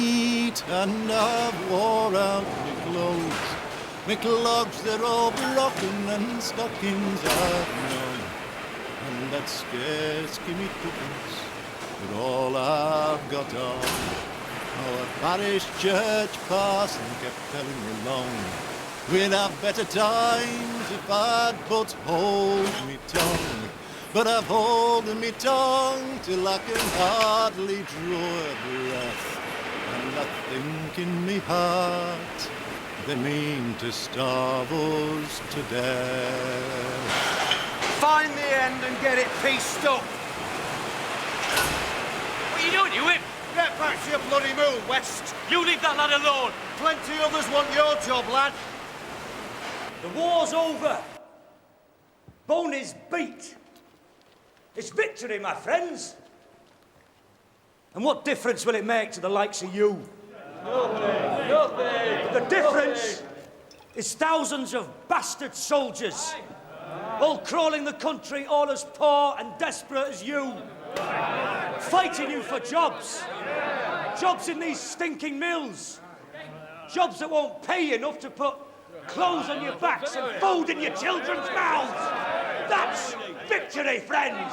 eat, and I've wore out me clothes. Me clogs, they're all broken, and stockings I've none. And that scarce give me tuppence, but all I've got on. Oh, a parish church parson kept telling me long, we'd have better times if I'd but hold me tongue. But I've holding me tongue till I can hardly draw a breath. And I think in me heart they mean to starve us to death. Find the end and get it pieced up. What are you doing, you whip? Get back to your bloody move, West. You leave that lad alone. Plenty others want your job, lad. The war's over. Boney's beat. It's victory, my friends. And what difference will it make to the likes of you? Nothing. Nothing. The difference is thousands of bastard soldiers, all crawling the country, all as poor and desperate as you, fighting you for jobs. Jobs in these stinking mills. Jobs that won't pay you enough to put clothes on your backs and food in your children's mouths. That's victory, friends!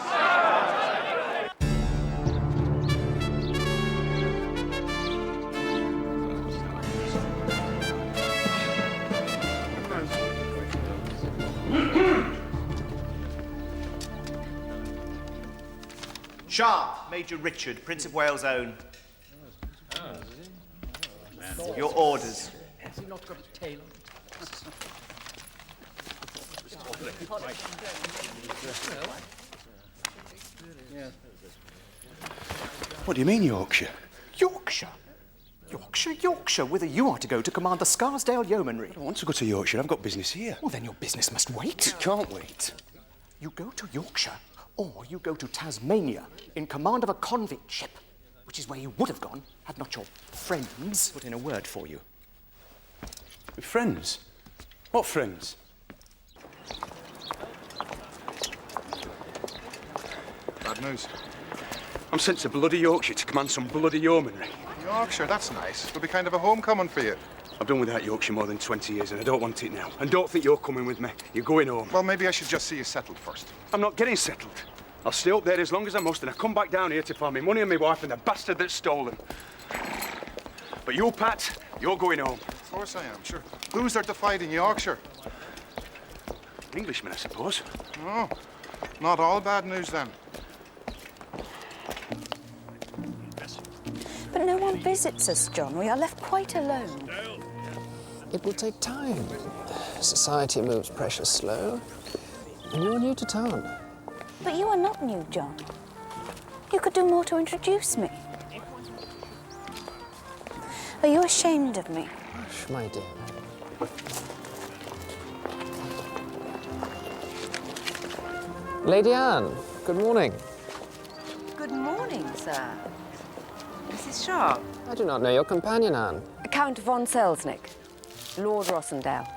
Sharpe, Major Richard, Prince of Wales' own. Your orders. Has he not got a tail on? What do you mean, Yorkshire? Yorkshire? Yorkshire, whither you are to go to command the Scarsdale Yeomanry. I don't want to go to Yorkshire. I've got business here. Well, then your business must wait. It can't wait. You go to Yorkshire, or you go to Tasmania in command of a convict ship, which is where you would have gone had not your friends put in a word for you. Friends? What friends? Bad news. I'm sent to bloody Yorkshire to command some bloody yeomanry. Yorkshire, that's nice. It'll be kind of a homecoming for you. I've done without Yorkshire more than 20 years and I don't want it now. And don't think you're coming with me. You're going home. Well, maybe I should just see you settled first. I'm not getting settled. I'll stay up there as long as I must and I come back down here to find me money and my wife and the bastard that stole them. But you, Pat, you're going home. Of course I am, sure. Who's there to fight in Yorkshire? An Englishman, I suppose. Oh, not all bad news then. But no one visits us, John. We are left quite alone. It will take time. Society moves precious slow. And you're new to town. But you are not new, John. You could do more to introduce me. Are you ashamed of me? Hush, my dear. Lady Anne, good morning. Good morning, sir. Mrs. Sharpe. I do not know your companion, Anne. Count von Selznick, Lord Rossendale.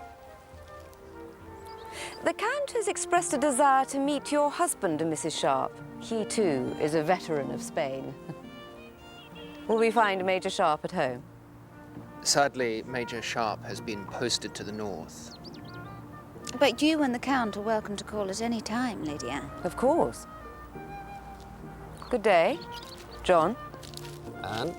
The Count has expressed a desire to meet your husband, Mrs. Sharpe. He, too, is a veteran of Spain. Will we find Major Sharpe at home? Sadly, Major Sharpe has been posted to the north. But you and the Count are welcome to call at any time, Lady Anne. Of course. Good day, John. Anne?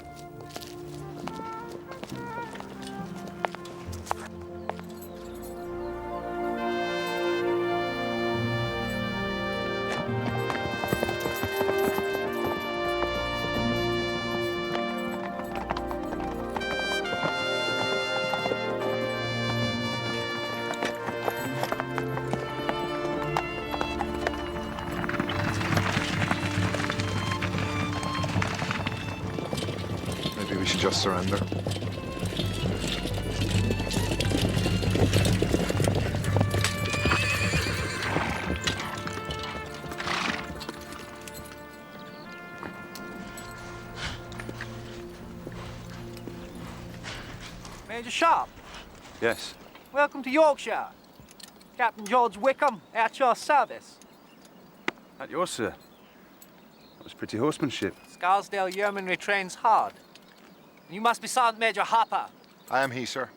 Maybe we should just surrender. Major Sharpe, Yes. welcome to Yorkshire. Captain George Wickham, at your service. At yours, sir. That was pretty horsemanship. Scarsdale Yeomanry trains hard. You must be Sergeant Major Harper. I am he, sir.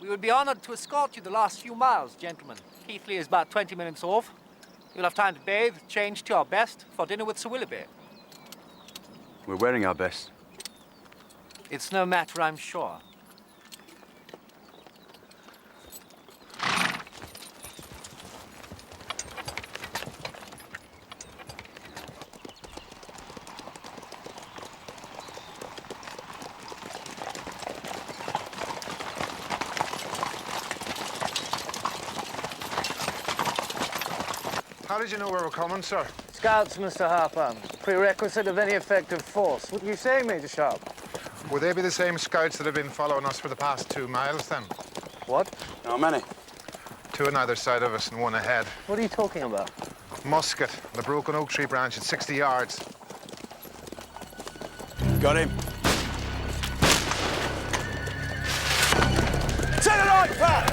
We would be honored to escort you the last few miles, gentlemen. Keithley is about 20 minutes off. You'll have time to bathe, change to your best for dinner with Sir Willoughby. We're wearing our best. It's no matter, I'm sure. How did you know we were coming, sir? Scouts, Mr. Harper. Prerequisite of any effective force. What do you say, Major Sharpe? Would they be the same scouts that have been following us for the past 2 miles, then? What? How many? 2 on either side of us and 1 ahead. What are you talking about? Musket, the broken oak tree branch at 60 yards. Got him. To the right, Pat!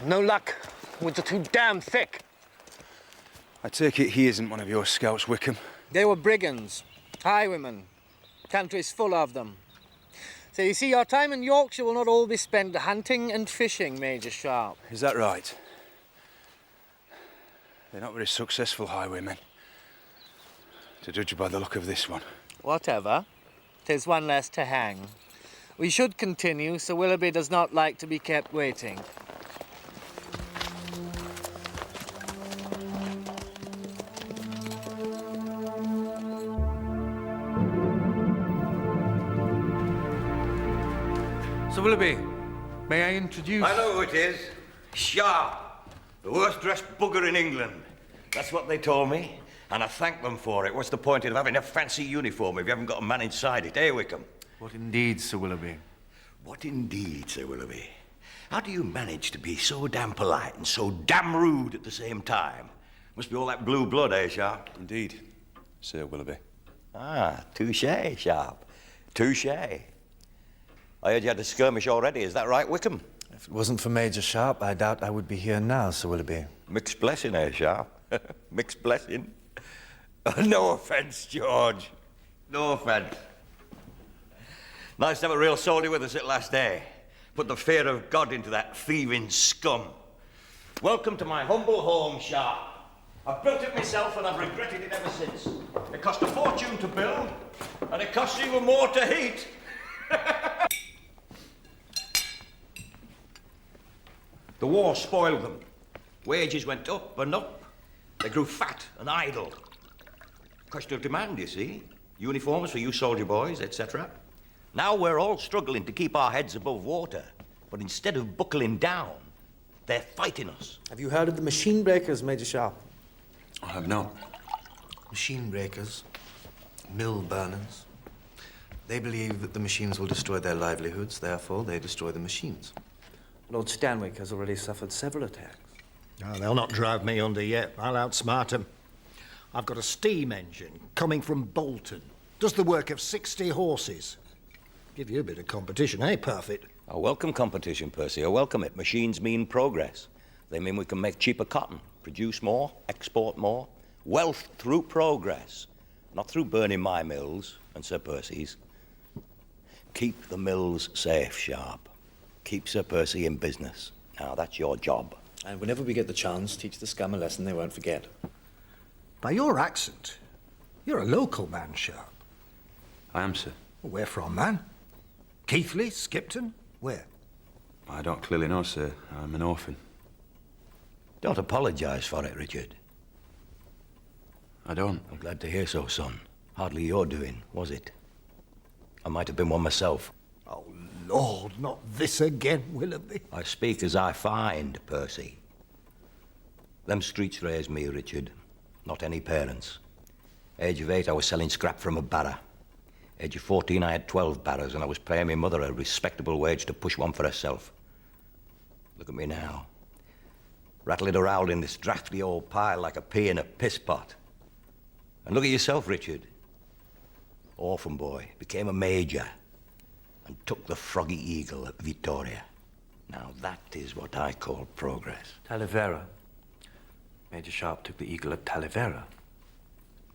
No luck. Woods are too damn thick. I take it he isn't one of your scouts, Wickham. They were brigands, highwaymen. Country's full of them. So you see, your time in Yorkshire will not all be spent hunting and fishing, Major Sharpe. Is that right? They're not very successful highwaymen, to judge by the look of this one. Whatever. 'Tis one less to hang. We should continue. Sir Willoughby does not like to be kept waiting. Sir Willoughby, may I introduce... I know who it is. Sharpe. The worst dressed bugger in England. That's what they told me, and I thank them for it. What's the point of having a fancy uniform if you haven't got a man inside it, eh, Wickham? What indeed, Sir Willoughby? What indeed, Sir Willoughby? How do you manage to be so damn polite and so damn rude at the same time? Must be all that blue blood, eh, Sharpe? Indeed, Sir Willoughby. Ah, touché, Sharpe. Touché. I heard you had a skirmish already, is that right, Wickham? If it wasn't for Major Sharpe, I doubt I would be here now, Sir Willoughby. Mixed blessing, eh, Sharpe? Mixed blessing. No offence, George. No offence. Nice to have a real soldier with us at last, eh? Put the fear of God into that thieving scum. Welcome to my humble home, Sharpe. I've built it myself and I've regretted it ever since. It cost a fortune to build, and it costs even more to heat. The war spoiled them. Wages went up and up. They grew fat and idle. Question of demand, you see. Uniforms for you soldier boys, etc. Now we're all struggling to keep our heads above water. But instead of buckling down, they're fighting us. Have you heard of the machine breakers, Major Sharpe? I have not. Machine breakers, mill burners. They believe that the machines will destroy their livelihoods, therefore they destroy the machines. Lord Stanwick has already suffered several attacks. Oh, they'll not drive me under yet. I'll outsmart them. I've got a steam engine coming from Bolton. Does the work of 60 horses. Give you a bit of competition, eh, Perfect? I welcome competition, Percy. I welcome it. Machines mean progress. They mean we can make cheaper cotton, produce more, export more. Wealth through progress, not through burning my mills and Sir Percy's. Keep the mills safe, Sharpe. Keep Sir Percy in business. Now, that's your job. And whenever we get the chance, teach the scum a lesson they won't forget. By your accent, you're a local man, Sharpe. I am, sir. Well, where from, man? Keighley? Skipton? Where? I don't clearly know, sir. I'm an orphan. Don't apologise for it, Richard. I don't. I'm glad to hear so, son. Hardly your doing, was it? I might have been one myself. Oh, Lord, not this again, Willoughby. I speak as I find, Percy. Them streets raised me, Richard. Not any parents. Age of 8, I was selling scrap from a barrow. Age of 14, I had 12 barrows, and I was paying my mother a respectable wage to push one for herself. Look at me now. Rattling around in this drafty old pile like a pea in a piss pot. And look at yourself, Richard. Orphan boy, became a major, and took the Froggy Eagle at Vittoria. Now that is what I call progress. Talavera. Major Sharpe took the Eagle at Talavera.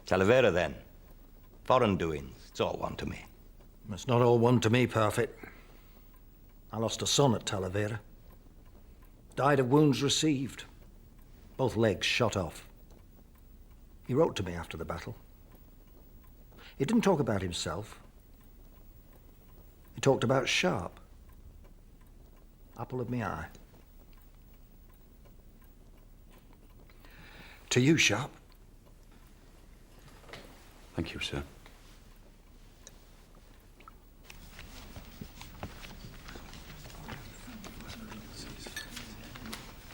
Talavera, then. Foreign doings. It's all one to me. It's not all one to me, Parfit. I lost a son at Talavera. Died of wounds received. Both legs shot off. He wrote to me after the battle. He didn't talk about himself. He talked about Sharpe. Apple of my eye. To you, Sharpe. Thank you, sir.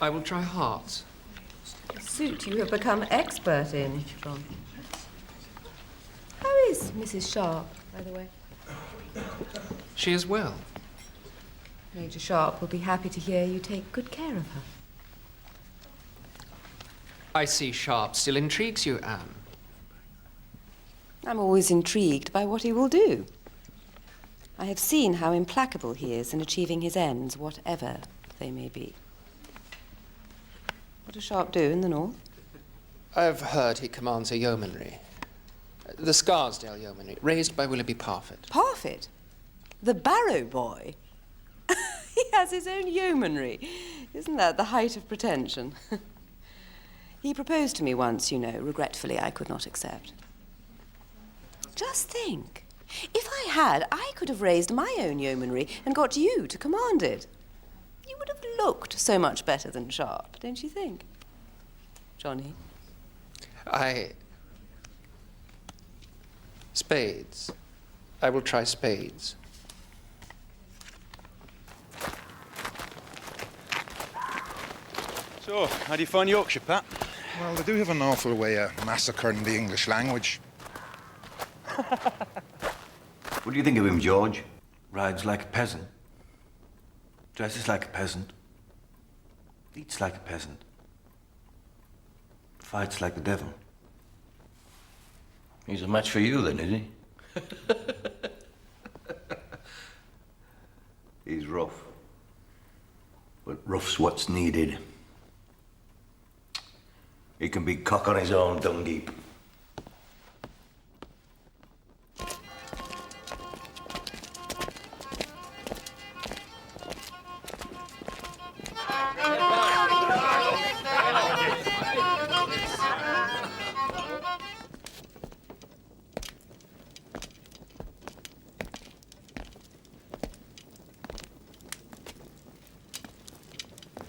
I will try hearts. A suit you have become expert in, John. How is Mrs. Sharpe, by the way? She is well. Major Sharpe will be happy to hear you take good care of her. I see Sharpe still intrigues you, Anne. I'm always intrigued by what he will do. I have seen how implacable he is in achieving his ends, whatever they may be. What does Sharpe do in the north? I've heard he commands a yeomanry. The Scarsdale yeomanry, raised by Willoughby Parfit. Parfit? The Barrow boy? He has his own yeomanry. Isn't that the height of pretension? He proposed to me once, you know. Regretfully, I could not accept. Just think. If I had, I could have raised my own yeomanry and got you to command it. You would have looked so much better than Sharpe, don't you think? Johnny? Spades. I will try spades. So, how do you find Yorkshire, Pat? Well, they do have an awful way of massacring the English language. What do you think of him, George? Rides like a peasant. Dresses like a peasant. Eats like a peasant. Fights like the devil. He's a match for you, then, is he? He's rough. But rough's what's needed. He can be cock on his own dung heap.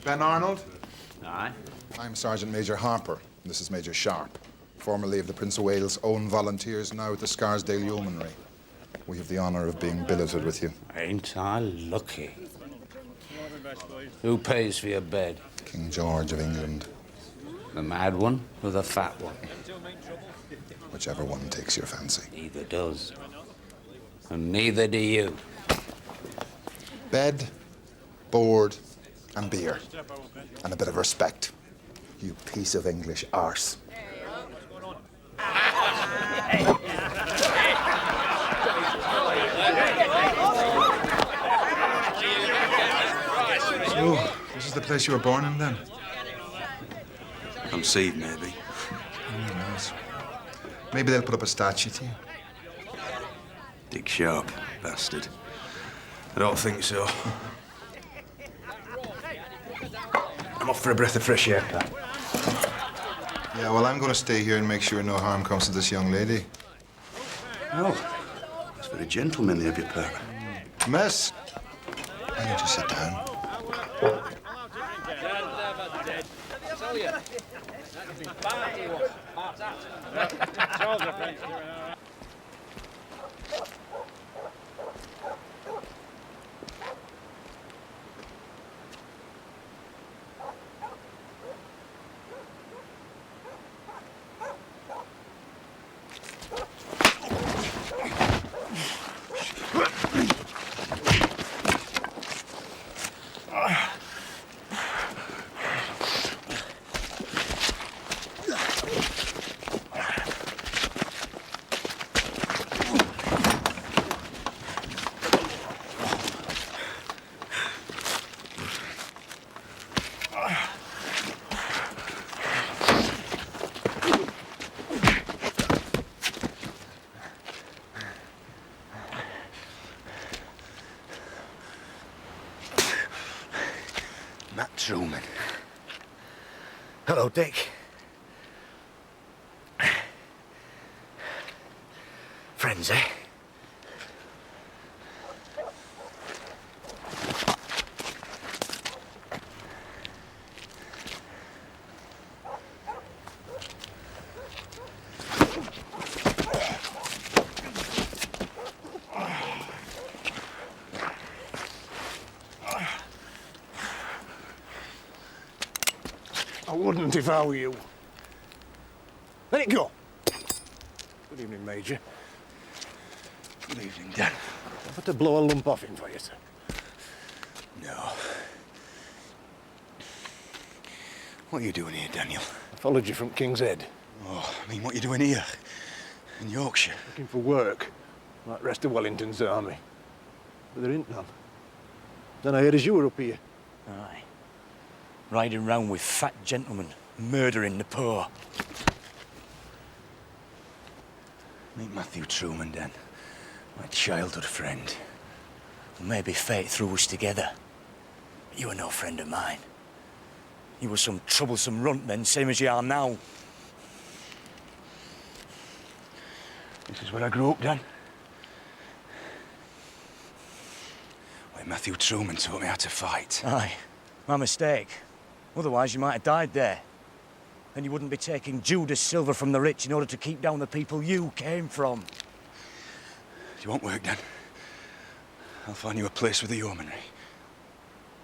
Ben Arnold? Aye. I'm Sergeant Major Harper. This is Major Sharpe, formerly of the Prince of Wales' own volunteers, now at the Scarsdale Yeomanry. We have the honour of being billeted with you. Ain't I lucky? Who pays for your bed? King George of England. The mad one or the fat one? Whichever one takes your fancy. Neither does. And neither do you. Bed, board, and beer. And a bit of respect. You piece of English arse. So, this is the place you were born in, then? Conceived, maybe. Nice. Maybe they'll put up a statue to you. Dick Sharpe, bastard. I don't think so. I'm off for a breath of fresh air, Pat. Yeah, well, I'm going to stay here and make sure no harm comes to this young lady. Oh, that's very gentlemanly of you, Pat. Miss, why don't you sit down? Matt Truman. Hello, Dick. Friends, eh? I wouldn't if I were you. Let it go. Good evening, Major. Good evening, Dan. I've had to blow a lump off him for you, sir. No. What are you doing here, Daniel? I followed you from King's Head. Oh, I mean, what are you doing here? In Yorkshire? Looking for work, like the rest of Wellington's army. But there ain't none. Then I heard as you were up here. Aye. Riding round with fat gentlemen, murdering the poor. Meet Matthew Truman, then. My childhood friend. Maybe fate threw us together. But you were no friend of mine. You were some troublesome runt then, same as you are now. This is where I grew up, Dan. Where Matthew Truman taught me how to fight. Aye, my mistake. Otherwise you might have died there. Then you wouldn't be taking Judas silver from the rich in order to keep down the people you came from. Do you want work, Dan? I'll find you a place with the yeomanry.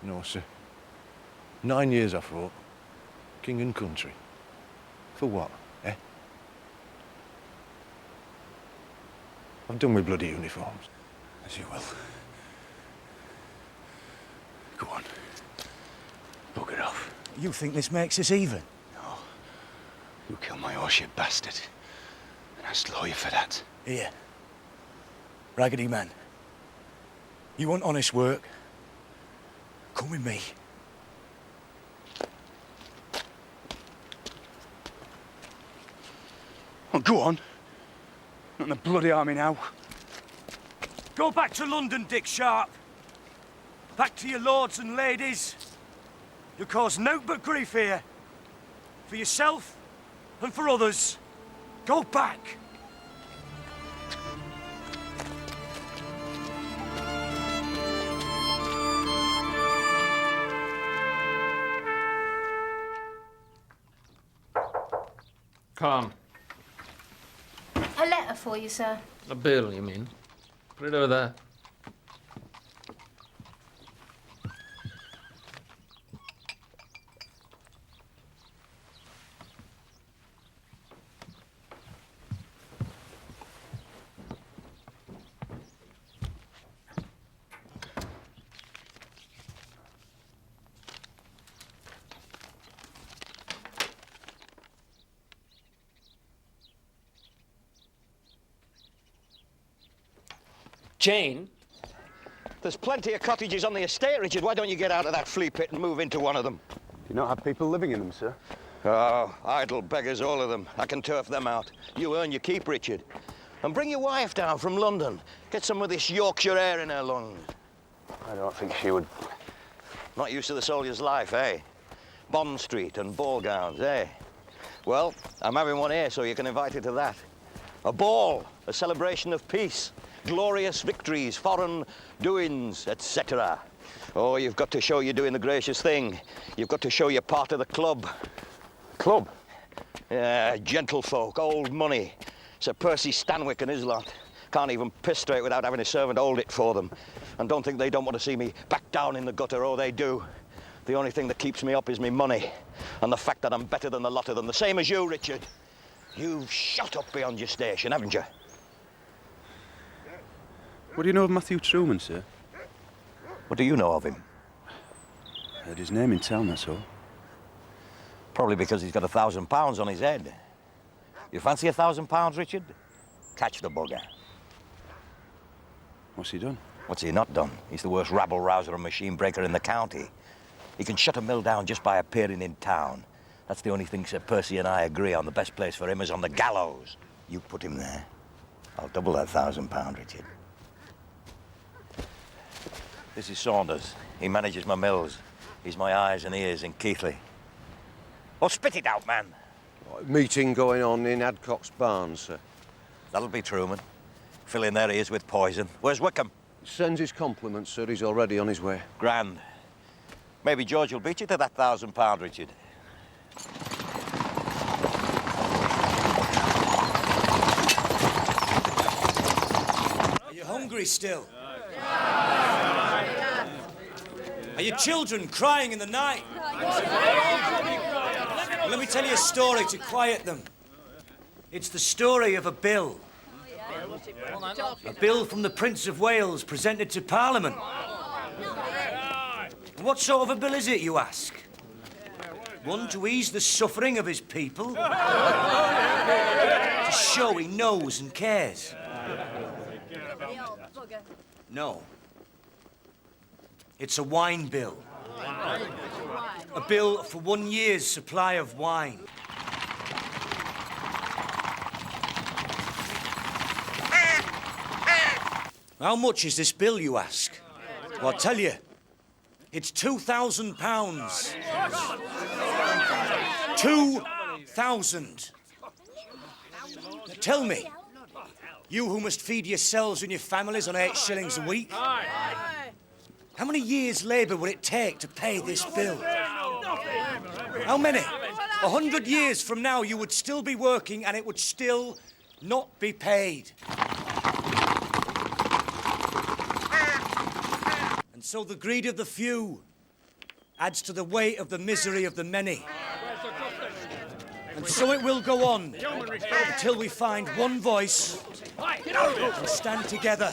No, sir. 9 years I fought. King and country. For what, eh? I've done with bloody uniforms. As you will. Go on. Bugger off. You think this makes us even? No. You killed my horse, you bastard. And I slow you for that. Here. Raggedy man. You want honest work? Come with me. Oh, go on. Not in the bloody army now. Go back to London, Dick Sharpe. Back to your lords and ladies. You'll cause nought but grief here. For yourself and for others. Go back. Come. A letter for you, sir. A bill, you mean? Put it over there. Jane? There's plenty of cottages on the estate, Richard. Why don't you get out of that flea pit and move into one of them? Do you not have people living in them, sir? Oh, idle beggars, all of them. I can turf them out. You earn your keep, Richard. And bring your wife down from London. Get some of this Yorkshire air in her lungs. I don't think she would. Not used to the soldier's life, eh? Bond Street and ball gowns, eh? Well, I'm having one here, so you can invite her to that. A ball, a celebration of peace. glorious victories, foreign doings, etc. Oh, you've got to show you're doing the gracious thing. You've got to show you're part of the club. Club? Yeah, gentlefolk, old money. Sir Percy Stanwick and his lot. Can't even piss straight without having a servant hold it for them. And don't think they don't want to see me back down in the gutter. Oh, they do. The only thing that keeps me up is me money. And the fact that I'm better than the lot of them. The same as you, Richard. You've shot up beyond your station, haven't you? What do you know of Matthew Truman, sir? What do you know of him? Heard his name in town, that's all. Probably because he's got £1,000 on his head. You fancy £1,000, Richard? Catch the bugger. What's he done? What's he not done? He's the worst rabble-rouser and machine breaker in the county. He can shut a mill down just by appearing in town. That's the only thing Sir Percy and I agree on. The best place for him is on the gallows. You put him there. I'll double that £1,000, Richard. This is Saunders. He manages my mills. He's my eyes and ears in Keighley. Oh, spit it out, man. Meeting going on in Adcock's barn, sir. That'll be Truman. Filling their ears with poison. Where's Wickham? Sends his compliments, sir. He's already on his way. Grand. Maybe George will beat you to that £1,000, Richard. Are you hungry still? Are your children crying in the night? Well, let me tell you a story to quiet them. It's the story of a bill. A bill from the Prince of Wales presented to Parliament. What sort of a bill is it, you ask? One to ease the suffering of his people? To show he knows and cares? No. It's a wine bill. A bill for 1 year's supply of wine. How much is this bill, you ask? Well, I'll tell you. It's £2,000. 2,000. Now tell me, you who must feed yourselves and your families on 8 shillings a week, how many years' labour would it take to pay this bill? How many? 100 years from now, you would still be working and it would still not be paid. And so the greed of the few adds to the weight of the misery of the many. And so it will go on until we find one voice and stand together.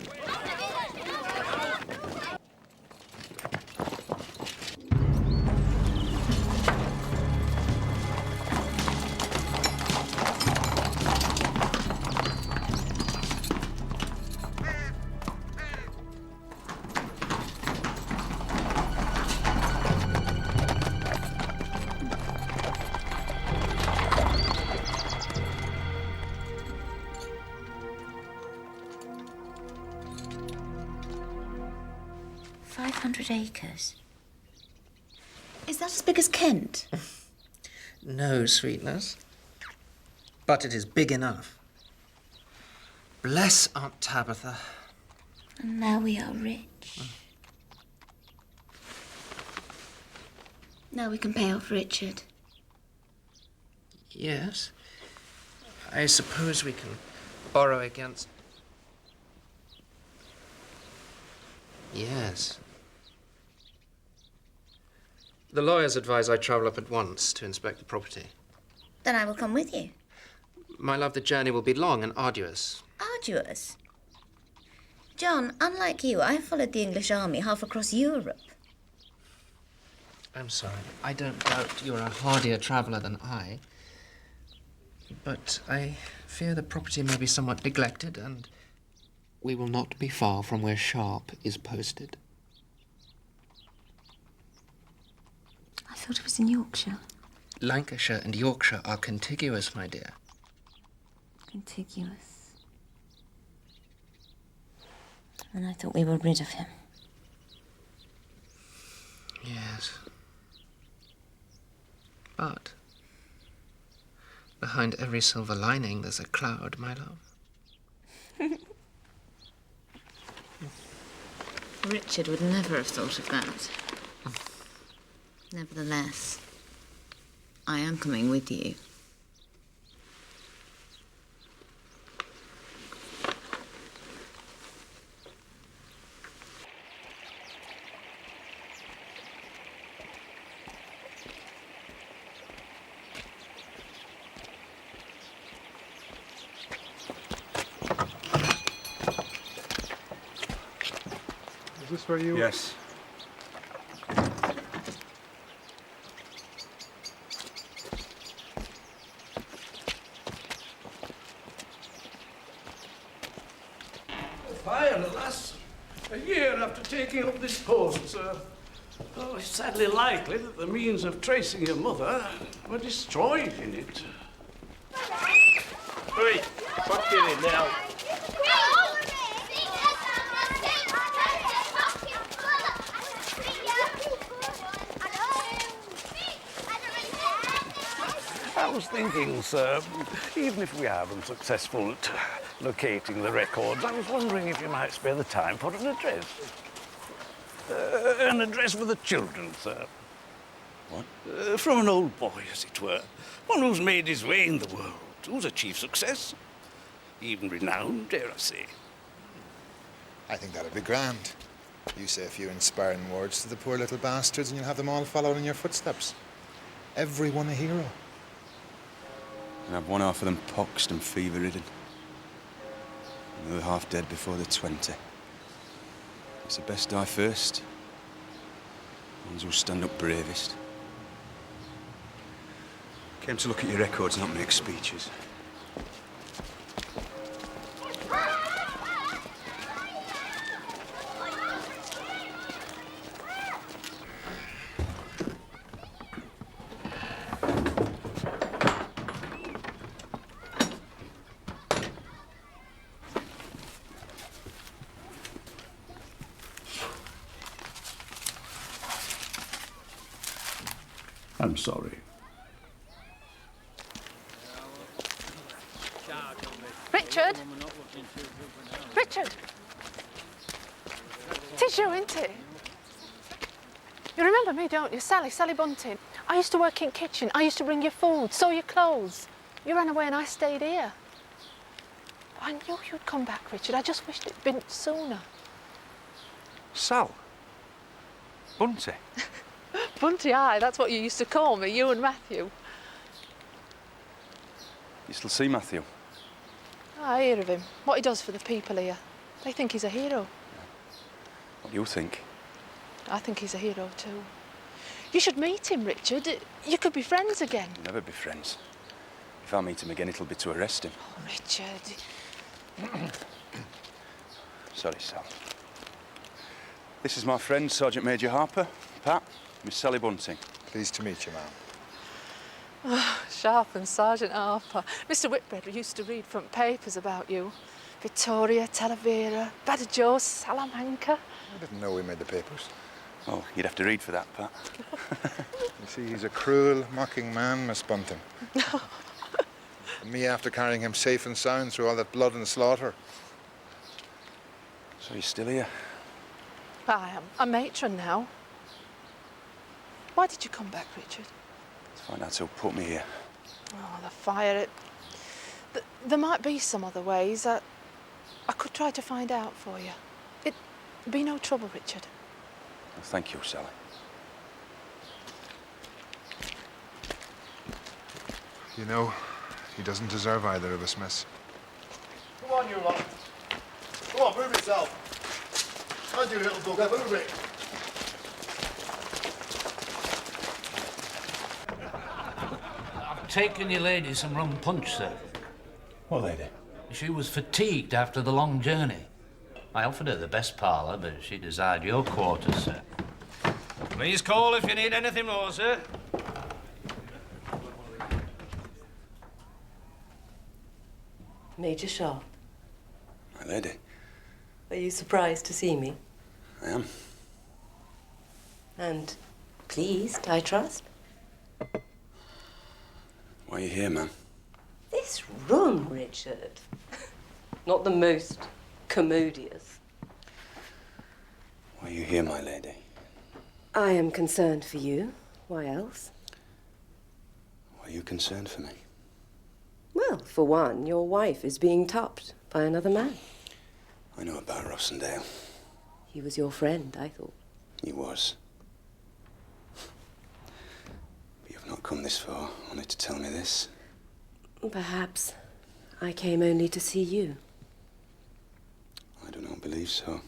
Acres. Is that as big as Kent? No, sweetness. But it is big enough. Bless Aunt Tabitha. And now we are rich. Now we can pay off Richard. Yes. I suppose we can borrow against... Yes. The lawyers advise I travel up at once to inspect the property. Then I will come with you. My love, the journey will be long and arduous. Arduous? John, unlike you, I followed the English army half across Europe. I'm sorry. I don't doubt you're a hardier traveller than I. But I fear the property may be somewhat neglected, and we will not be far from where Sharpe is posted. I thought it was in Yorkshire. Lancashire and Yorkshire are contiguous, my dear. Contiguous. And I thought we were rid of him. Yes. But behind every silver lining there's a cloud, my love. Richard would never have thought of that. Nevertheless, I am coming with you. Is this where you... Yes. Fire, alas. A year after taking up this post, sir. Oh, it's sadly likely that the means of tracing your mother were destroyed in it. Hey, fuck it in now. I was thinking, sir, even if we are unsuccessful at locating the records, I was wondering if you might spare the time for an address. An address for the children, sir. What? From an old boy, as it were. One who's made his way in the world, who's a chief success. Even renowned, dare I say. I think that'd be grand. You say a few inspiring words to the poor little bastards and you'll have them all following in your footsteps. Everyone a hero. And have one half of them poxed and fever-ridden. And the other half dead before they're 20. It's the best die first. Ones who'll stand up bravest. Came to look at your records, not make speeches. I'm sorry. Richard? Richard? It's you, isn't it? You remember me, don't you? Sally Bunting. I used to work in kitchen. I used to bring you food, sew your clothes. You ran away and I stayed here. I knew you'd come back, Richard. I just wished it'd been sooner. Sal? Bunty? Bunty, aye, that's what you used to call me, you and Matthew. You still see Matthew? I hear of him, what he does for the people here. They think he's a hero. What do you think? I think he's a hero too. You should meet him, Richard. You could be friends again. We'll never be friends. If I meet him again, it'll be to arrest him. Oh, Richard. Sorry, Sal. This is my friend, Sergeant Major Harper. Pat, Miss Sally Bunting. Pleased to meet you, ma'am. Oh, Sharpe and Sergeant Harper. Mr. Whitbread used to read front papers about you. Victoria, Talavera, Badajoz, Salamanca. I didn't know we made the papers. Oh, you'd have to read for that, Pat. You see, he's a cruel, mocking man, Miss Bunting. And me after carrying him safe and sound through all that blood and slaughter. So you're still here? I am a matron now. Why did you come back, Richard? To find out who put me here. Oh, the fire. There might be some other ways. I could try to find out for you. It'd be no trouble, Richard. Well, thank you, Sally. You know, he doesn't deserve either of us, miss. Come on, you lot. Come on, move yourself. And you little bugger, move it. I've taken your lady some rum punch, sir. What lady? She was fatigued after the long journey. I offered her the best parlour, but she desired your quarters, sir. Please call if you need anything more, sir. Major Sharpe, My lady. are you surprised to see me? I am. And pleased, I trust? Why are you here, ma'am? This room, Richard. Not the most commodious. Why are you here, my lady? I am concerned for you. Why else? Why are you concerned for me? Well, for one, your wife is being topped by another man. I know about Rossendale. He was your friend, I thought. He was. But you've not come this far only to tell me this. Perhaps I came only to see you. I do not believe so.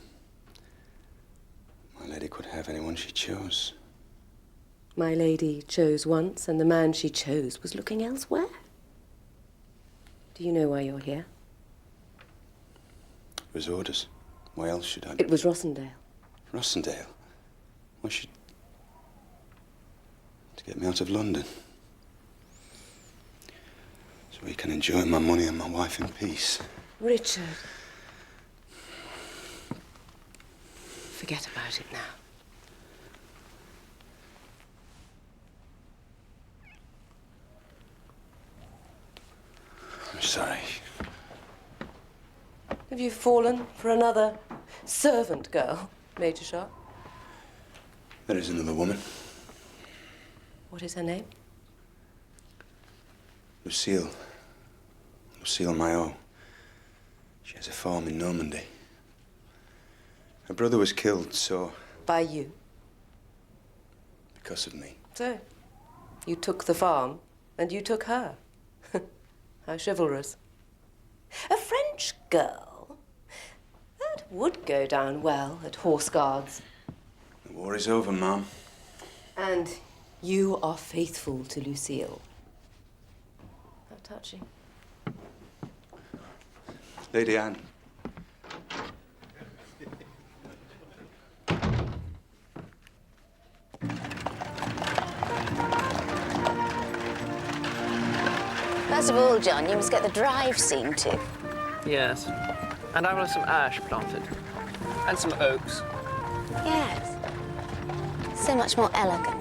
My lady could have anyone she chose. My lady chose once, and the man she chose was looking elsewhere. Do you know why you're here? It was orders. Why else should I? It was Rossendale. Rossendale? Why should... To get me out of London. So we can enjoy my money and my wife in peace. Richard. Forget about it now. I'm sorry. Have you fallen for another servant girl, Major Sharpe? There is another woman. What is her name? Lucille. Lucille Maillot. She has a farm in Normandy. Her brother was killed, so... By you. Because of me. So, you took the farm, and you took her. How chivalrous. A French girl? That would go down well at Horse Guards. The war is over, Ma'am. And you are faithful to Lucille. How touching. Lady Anne. First of all, John, you must get the drive seen to. Yes. And I will have some ash planted. And some oaks. Yes. So much more elegant.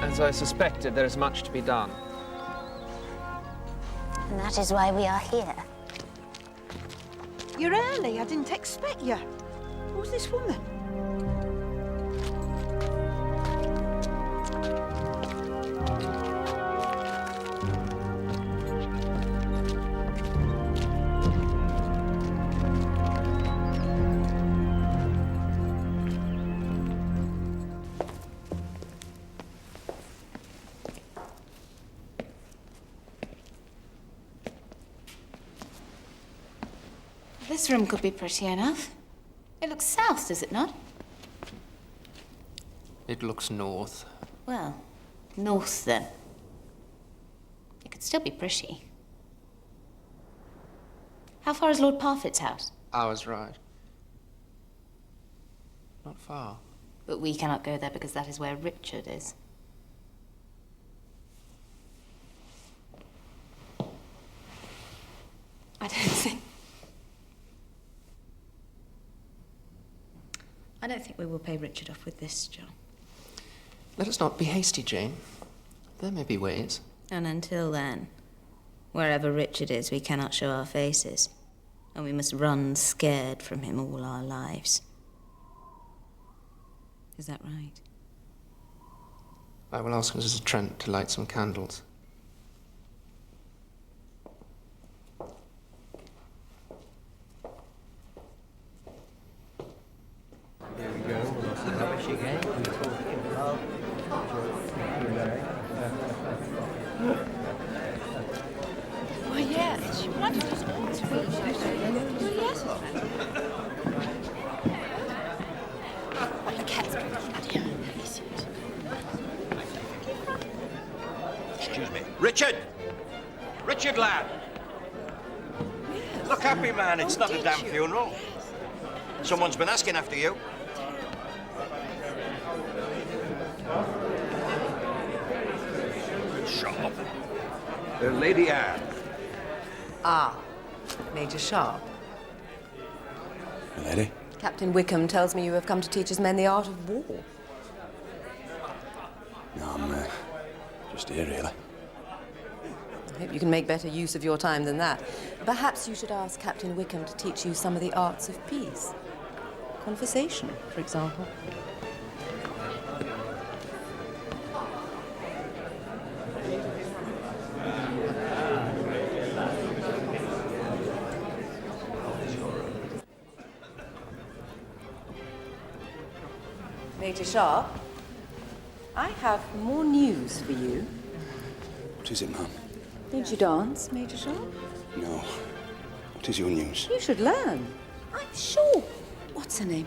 As I suspected, there is much to be done. And that is why we are here. You're early. I didn't expect you. Who's this woman? This room could be pretty enough. It looks south, does it not? It looks north. Well, north then. It could still be pretty. How far is Lord Parfit's house? Hour's ride. Not far. But we cannot go there because that is where Richard is. I don't think we will pay Richard off with this, John. Let us not be hasty, Jane. There may be ways. And until then, wherever Richard is, we cannot show our faces. And we must run scared from him all our lives. Is that right? I will ask Mrs. Trent to light some candles. There we go. Rubbish again. Why, yes. Well, yes. Oh, the cat's bloody Excuse me. Richard! Richard, lad! Look happy, man. It's not a damn funeral. Someone's been asking after you. Sharpe. Lady Anne. Ah, Major Sharpe. Lady? Captain Wickham tells me you have come to teach his men the art of war. No, I'm just here, really. I hope you can make better use of your time than that. Perhaps you should ask Captain Wickham to teach you some of the arts of peace. Conversation, for example. Major Sharpe, I have more news for you. What is it, ma'am? Don't you dance, Major Sharpe? No. What is your news? You should learn. I'm sure. What's her name?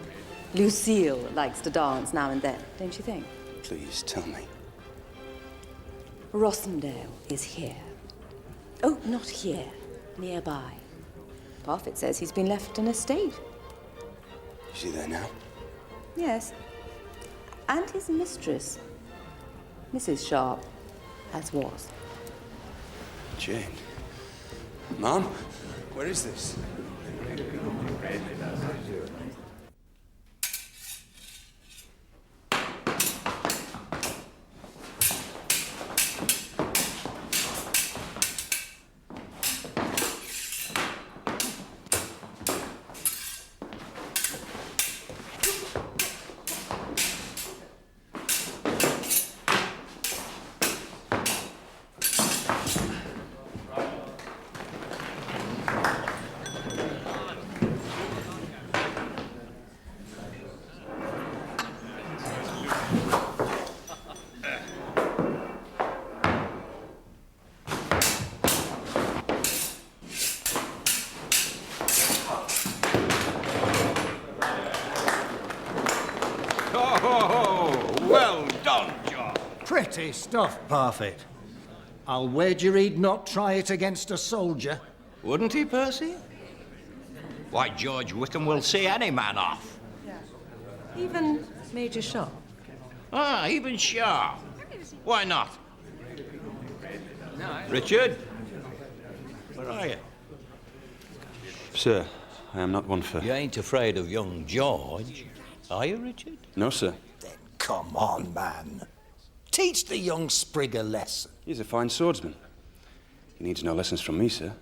Lucille likes to dance now and then, don't you think? Please, tell me. Rossendale is here. Oh, not here. Nearby. Parfit says he's been left an estate. Is he there now? Yes. And his mistress, Mrs. Sharpe, as was. Jane? Ma'am? Where is this? Well done, John. Pretty stuff, Parfit. I'll wager he'd not try it against a soldier. Wouldn't he, Percy? Why, George Wickham will see any man off. Even Major Sharpe. Ah, even Sharpe. Why not? Richard? Where are you? Sir, I am not one for... You ain't afraid of young George, are you, Richard? No, sir. Come on, man. Teach the young sprig a lesson. He's a fine swordsman. He needs no lessons from me, sir.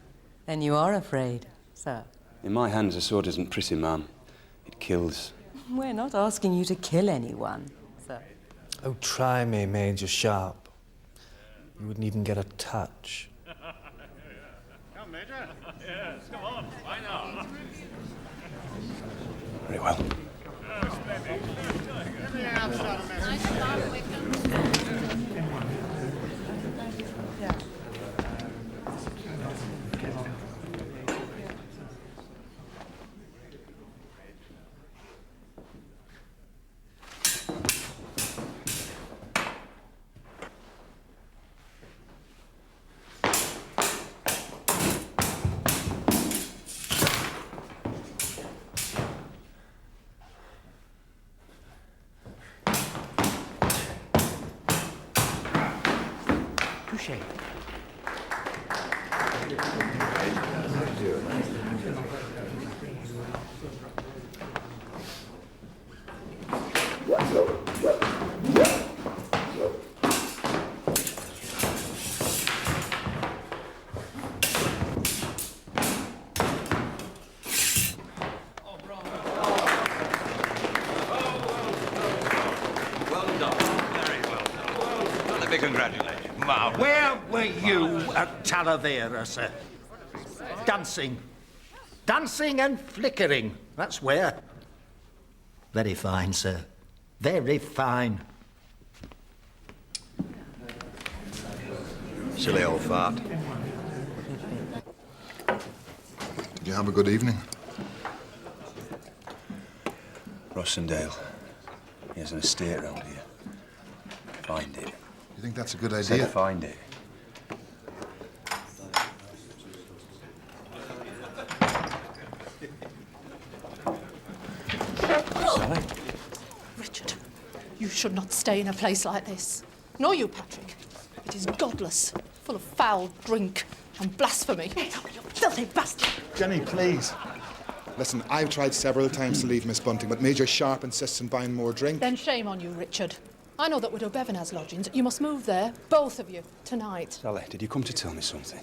Then you are afraid, sir. In my hands, a sword isn't pretty, ma'am. It kills. We're not asking you to kill anyone, sir. Oh, try me, Major Sharpe. You wouldn't even get a touch. Come, Major. Yes, come on. Why not? Very well. Touché. Well done. Very well done. Well, let me congratulate you. Marvellous. Where were you at Talavera, sir? Dancing. Dancing and flickering. That's where. Very fine, sir. Very fine. Silly old fart. Did you have a good evening? Rossendale. He has an estate around here. Find it. You think that's a good Said idea? find it. Sally? Richard, you should not stay in a place like this. Nor you, Patrick. It is godless, full of foul drink and blasphemy. You filthy bastard! Jenny, please. Listen, I've tried several times to leave Miss Bunting, but Major Sharpe insists on buying more drink. Then shame on you, Richard. I know that Widow Bevan has lodgings. You must move there, both of you, tonight. Sally, did you come to tell me something?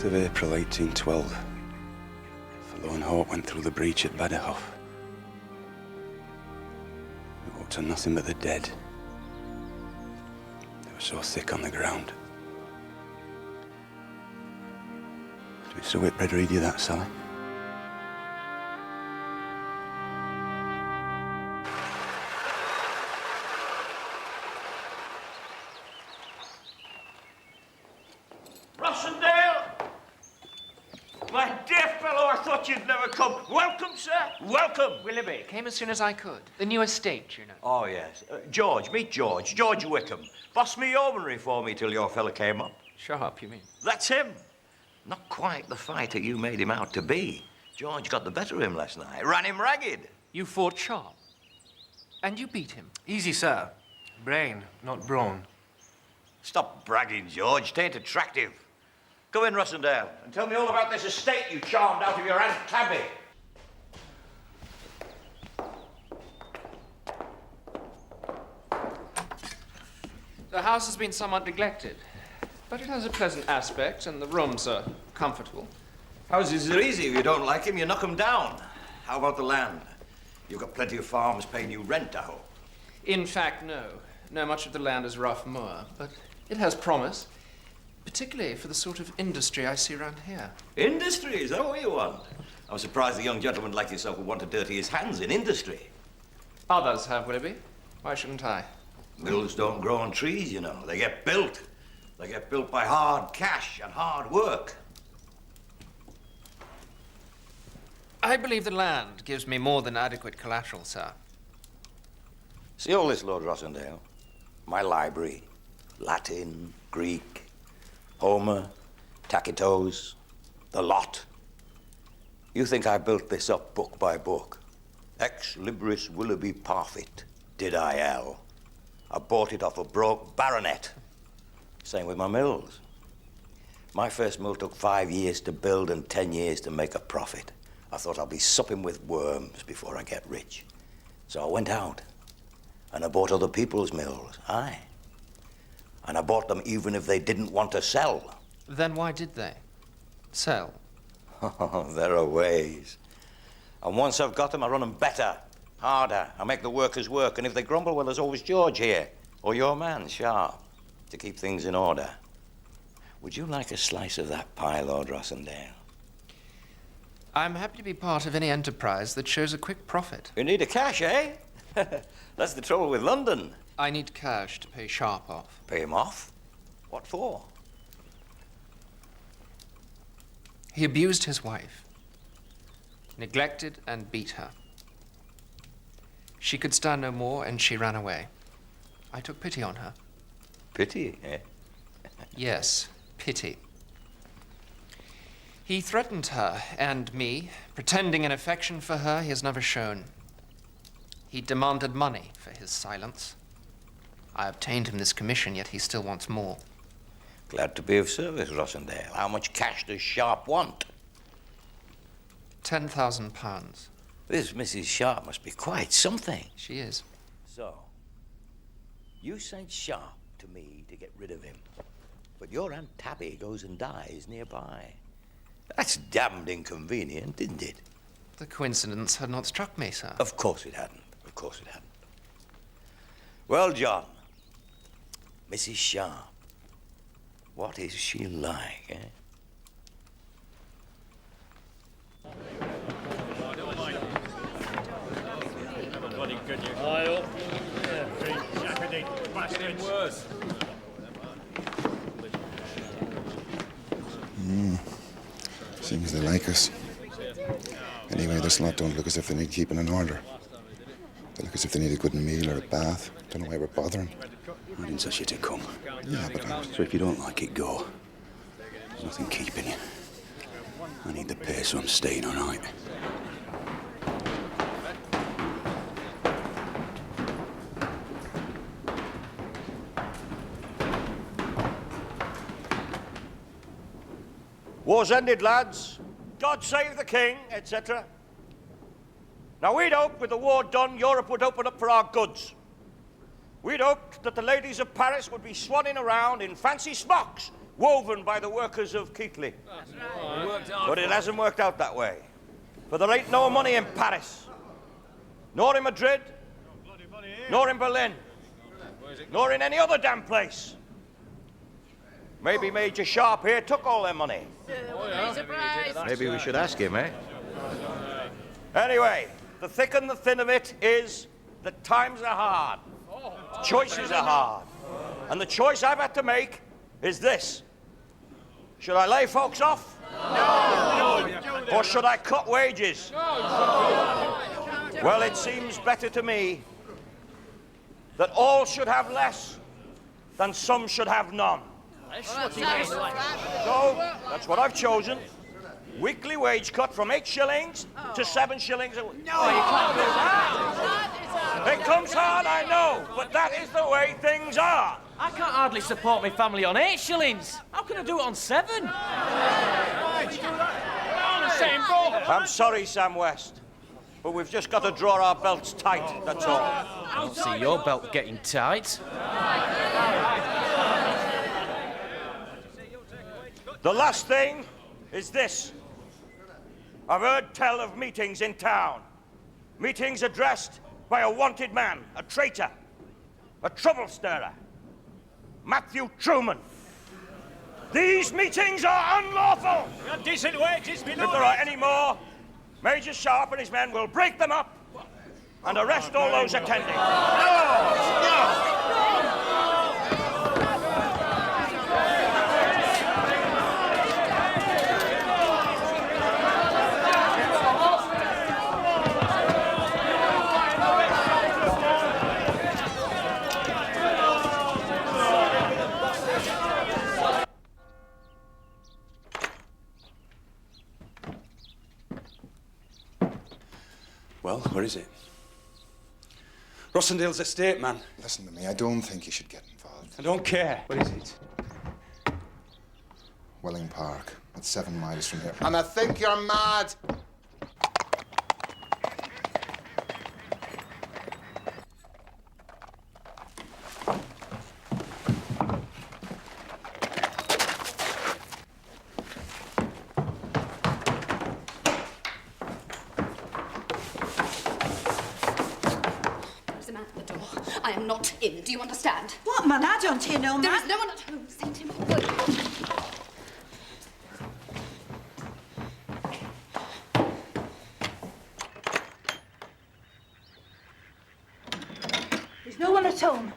Of April 1812, Forlorn Hope went through the breach at Baderhof. We walked on nothing but the dead. They were so thick on the ground. Did Mr. Whitbread read you that, Sally? My dear fellow, I thought you'd never come. Welcome, sir. Welcome. Willoughby, came as soon as I could. The new estate, you know. Oh, yes. George, meet George. George Wickham. Bossed me yeomanry for me till your fella came up. Sharpe, you mean? That's him. Not quite the fighter you made him out to be. George got the better of him last night. Ran him ragged. You fought Sharpe. And you beat him. Easy, sir. Brain, not brawn. Stop bragging, George. Tain't attractive. Come in, Rossendale, and tell me all about this estate you charmed out of your Aunt Tabby. The house has been somewhat neglected, but it has a pleasant aspect, and the rooms are comfortable. Houses are easy. If you don't like them, you knock them down. How about the land? You've got plenty of farms paying you rent, I hope. In fact, no. No, much of the land is rough moor, but it has promise. Particularly for the sort of industry I see around here. Industry? Is that what you want? I'm surprised a young gentleman like yourself would want to dirty his hands in industry. Others have, Willoughby. Why shouldn't I? Mills don't grow on trees, you know. They get built. They get built by hard cash and hard work. I believe the land gives me more than adequate collateral, sir. See all this, Lord Rossendale? My library. Latin, Greek, Homer, Tacitus, the lot. You think I built this up book by book? Ex libris Willoughby Parfit, did I, L? I bought it off a broke baronet. Same with my mills. My first mill took 5 years to build and 10 years to make a profit. I thought I'd be supping with worms before I get rich. So I went out and I bought other people's mills, aye. And I bought them even if they didn't want to sell. Then why did they sell? Oh, there are ways. And once I've got them, I run them better, harder. I make the workers work, and if they grumble, well, there's always George here, or your man, Sharpe, to keep things in order. Would you like a slice of that pie, Lord Rossendale? I'm happy to be part of any enterprise that shows a quick profit. You need a cash, eh? That's the trouble with London. I need cash to pay Sharpe off. Pay him off? What for? He abused his wife, neglected and beat her. She could stand no more, and she ran away. I took pity on her. Pity, eh? Yes, pity. He threatened her and me, pretending an affection for her he has never shown. He demanded money for his silence. I obtained him this commission, yet he still wants more. Glad to be of service, Rossendale. How much cash does Sharpe want? £10,000. This Mrs. Sharpe must be quite something. She is. So, you sent Sharpe to me to get rid of him, but your Aunt Tabby goes and dies nearby. That's damned inconvenient, isn't it? The coincidence had not struck me, sir. Of course it hadn't. Of course it hadn't. Well, John, Mrs. Sharpe, what is she like, eh? Seems they like us. Anyway, this lot don't look as if they need keeping in order. They look as if they need a good meal or a bath. Don't know why we're bothering. I didn't ask you to come. Yeah, but So if you don't like it, go. There's nothing keeping you. I need the pay, so I'm staying, all right? War's ended, lads. God save the king, etc. Now, we'd hoped with the war done, Europe would open up for our goods. We'd hoped that the ladies of Paris would be swanning around in fancy smocks woven by the workers of Keighley. But it hasn't worked out that way. For there ain't no money in Paris, nor in Madrid, nor in Berlin, nor in any other damn place. Maybe Major Sharpe here took all their money. Maybe we should ask him, eh? Anyway, the thick and the thin of it is that times are hard. Choices are hard. And the choice I've had to make is this. Should I lay folks off? No! Or should I cut wages? No! Well, it seems better to me that all should have less than some should have none. So, that's what I've chosen. Weekly wage cut from 8 shillings to 7 shillings a week. No, you can't do that. It comes hard, I know, but that is the way things are. I can't hardly support my family on 8 shillings. How can I do it on 7? We're on the same boat. I'm sorry, Sam West, but we've just got to draw our belts tight, that's all. I don't see your belt getting tight. The last thing is this. I've heard tell of meetings in town. Meetings addressed by a wanted man, a traitor, a trouble stirrer, Matthew Truman. These meetings are unlawful. Decent wages, If there are any more, Major Sharpe and his men will break them up and arrest all those attending. Well, where is it? Rossendale's estate, man. Listen to me, I don't think you should get involved. I don't care. Where is it? Welling Park. That's 7 miles from here. And I think you're mad! I am not in. Do you understand? What, man? I don't hear no man. There is no one at home. Send him away. There's no one at home.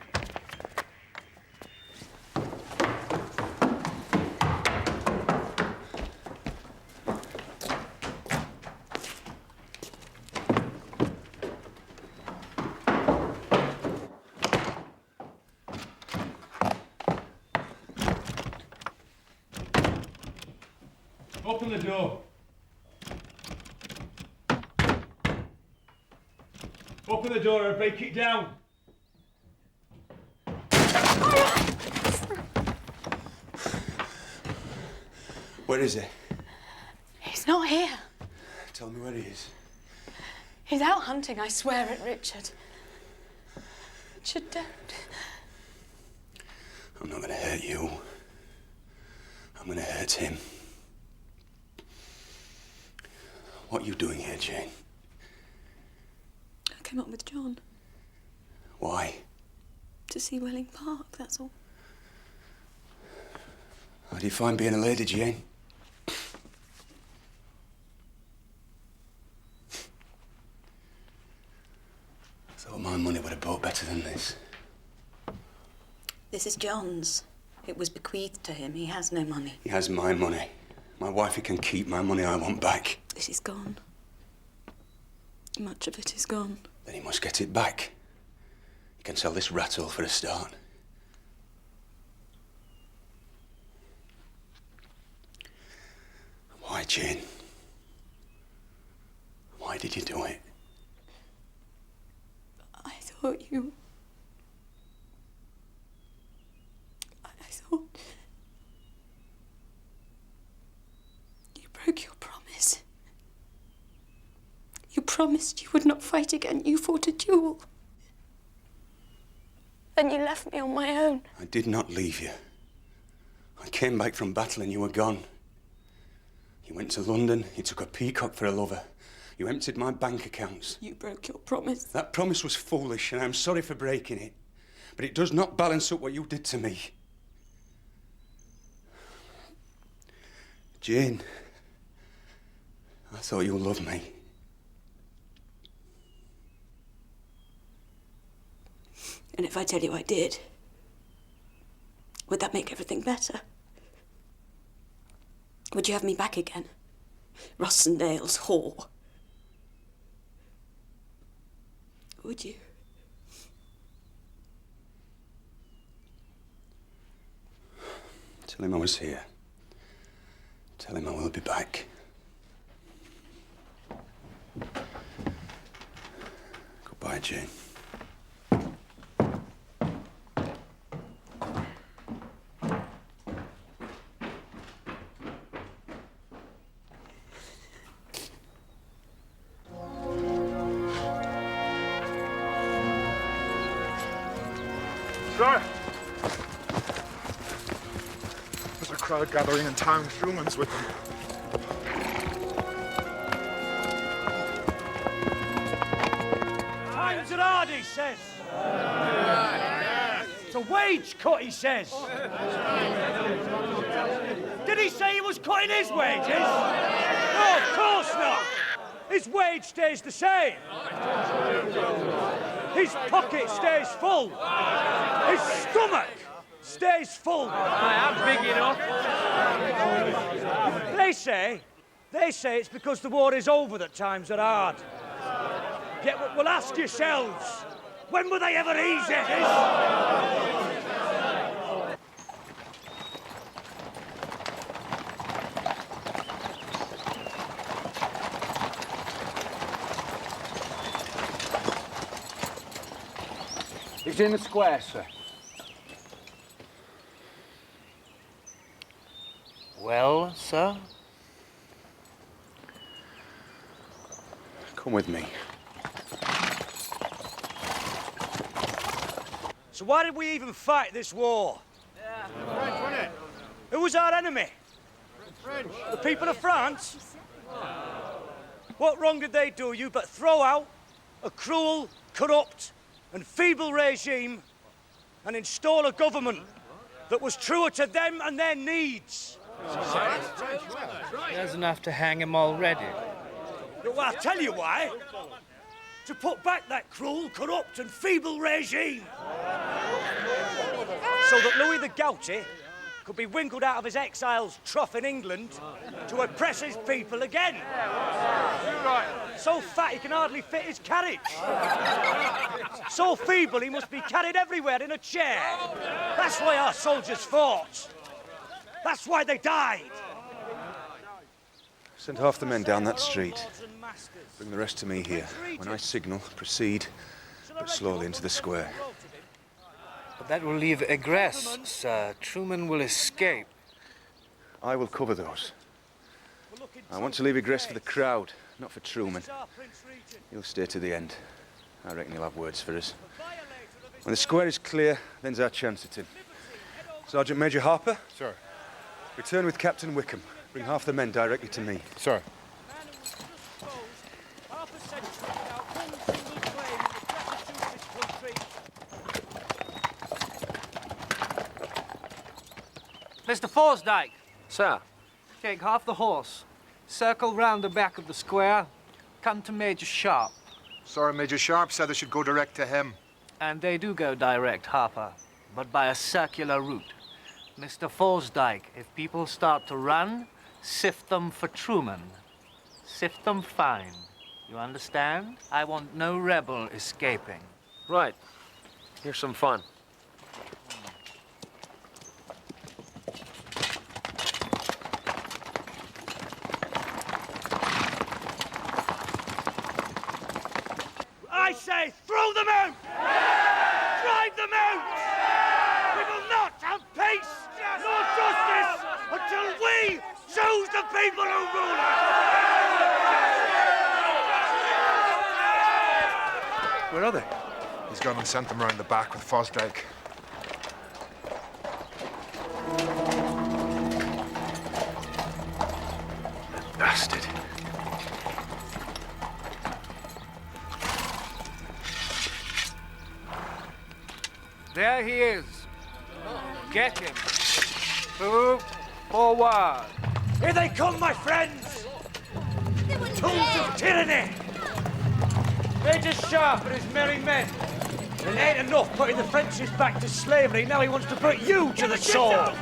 Open the door. Open the door or break it down. Where is he? He's not here. Tell me where he is. He's out hunting, I swear it, Richard. Richard, don't. I'm not going to hurt you. I'm going to hurt him. What are you doing here, Jane? I came up with John. Why? To see Welling Park, that's all. How do you find being a lady, Jane? I thought my money would have bought better than this. This is John's. It was bequeathed to him. He has no money. He has my money. My wife, he can keep my money. I want back. This is gone. Much of it is gone. Then he must get it back. He can sell this rattle for a start. Jane? Why did you do it? I thought you... I thought... You broke your promise. You promised you would not fight again. You fought a duel. Then you left me on my own. I did not leave you. I came back from battle and you were gone. You went to London, you took a peacock for a lover. You emptied my bank accounts. You broke your promise. That promise was foolish and I'm sorry for breaking it. But it does not balance up what you did to me. Jane, I thought you loved me. And if I tell you I did, would that make everything better? Would you have me back again? Rossendale's whore. Would you? Tell him I was here. Tell him I will be back. Goodbye, Jane. Sir! There's a crowd gathering in town. Truman's with them. Times are hard, he says. It's a wage cut, he says. Did he say he was cutting his wages? No, of course not. His wage stays the same. His pocket stays full. His stomach stays full. I'm big enough. They say it's because the war is over that times are hard. Yet we'll ask yourselves, when were they ever easy? He's in the square, sir. Well, sir? Come with me. So why did we even fight this war? French, wasn't it? Who was our enemy? French. The people of France? What wrong did they do you but throw out a cruel, corrupt and feeble regime and install a government that was truer to them and their needs? There's enough to hang him already. Well, I'll tell you why. To put back that cruel, corrupt and feeble regime. So that Louis the Gouty could be winkled out of his exile's trough in England to oppress his people again. So fat he can hardly fit his carriage. So feeble he must be carried everywhere in a chair. That's why our soldiers fought. That's why they died. Send half the men down that street. Bring the rest to me here. When I signal, proceed, but slowly into the square. But that will leave egress, sir. Truman will escape. I will cover those. I want to leave egress for the crowd, not for Truman. He'll stay to the end. I reckon he'll have words for us. When the square is clear, then's our chance at him. Sergeant Major Harper? Sir. Return with Captain Wickham. Bring half the men directly to me. Sir. Mr. Forsdyke. Sir. Take half the horse. Circle round the back of the square. Come to Major Sharpe. Sir, Major Sharpe said I should go direct to him. And they do go direct, Harper, but by a circular route. Mr. Forsdyke, if people start to run, sift them for Truman. Sift them fine. You understand? I want no rebel escaping. Right. Here's some fun. say, throw them out! Drive them out! We will not have peace nor justice until we choose the people who rule us! Where are they? He's gone and sent them round the back with Fosdyke. Bastard. There he is. Get him. Move forward. Here they come, my friends! Tools of tyranny! Major Sharpe and his merry men. It ain't enough putting the Frenchies back to slavery, now he wants to put you to the sword!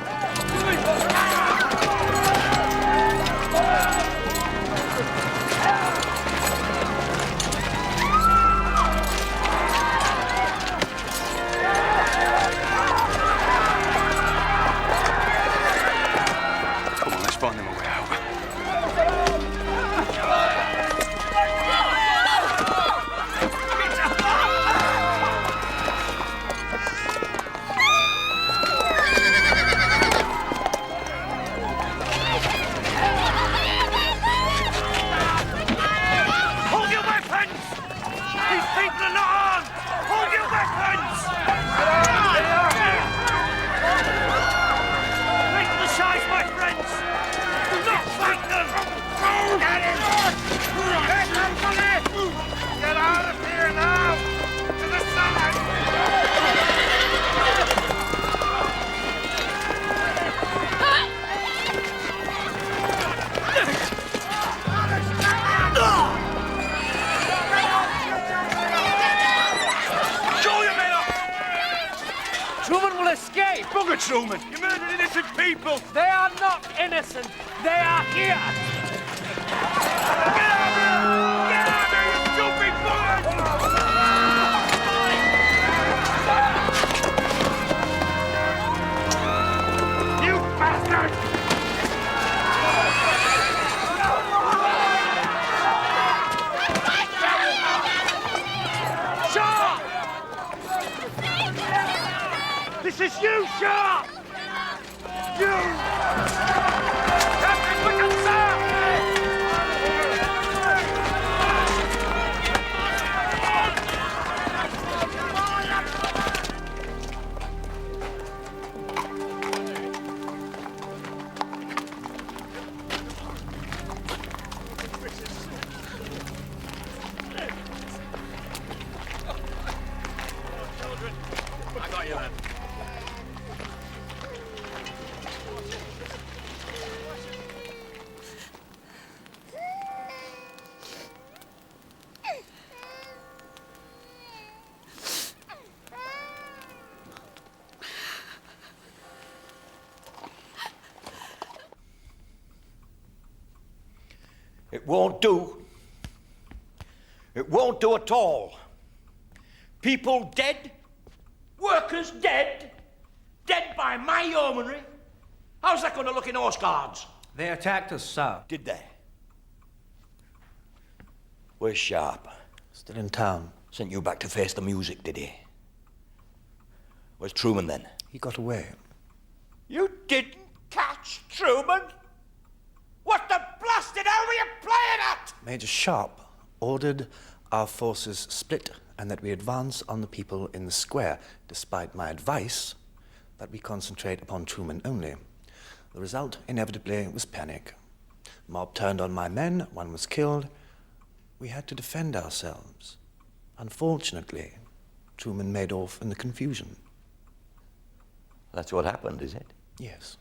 Come on, let's find them a way out. Hold your weapons! These people are not armed! Hold your weapons! Make for the sides, my friends! Do not fight them! Get him! Get somebody! Get out of here now! To the side! Truman will escape. Bugger Truman! You murdered innocent people! They are not innocent. They are here. You bastard! Sharpe! This is you, Sharpe! You! Captain Wickham, I got you, man. It won't do. It won't do at all. People dead. Workers dead? Dead by my yeomanry? How's that going to look in Horse Guards? They attacked us, sir. Did they? Where's Sharpe? Still in town. Sent you back to face the music, did he? Where's Truman then? He got away. You didn't catch Truman? What the blasted hell were you playing at? Major Sharpe ordered our forces split and that we advance on the people in the square, despite my advice that we concentrate upon Truman only. The result, inevitably, was panic. The mob turned on my men, one was killed. We had to defend ourselves. Unfortunately, Truman made off in the confusion. That's what happened, is it? Yes.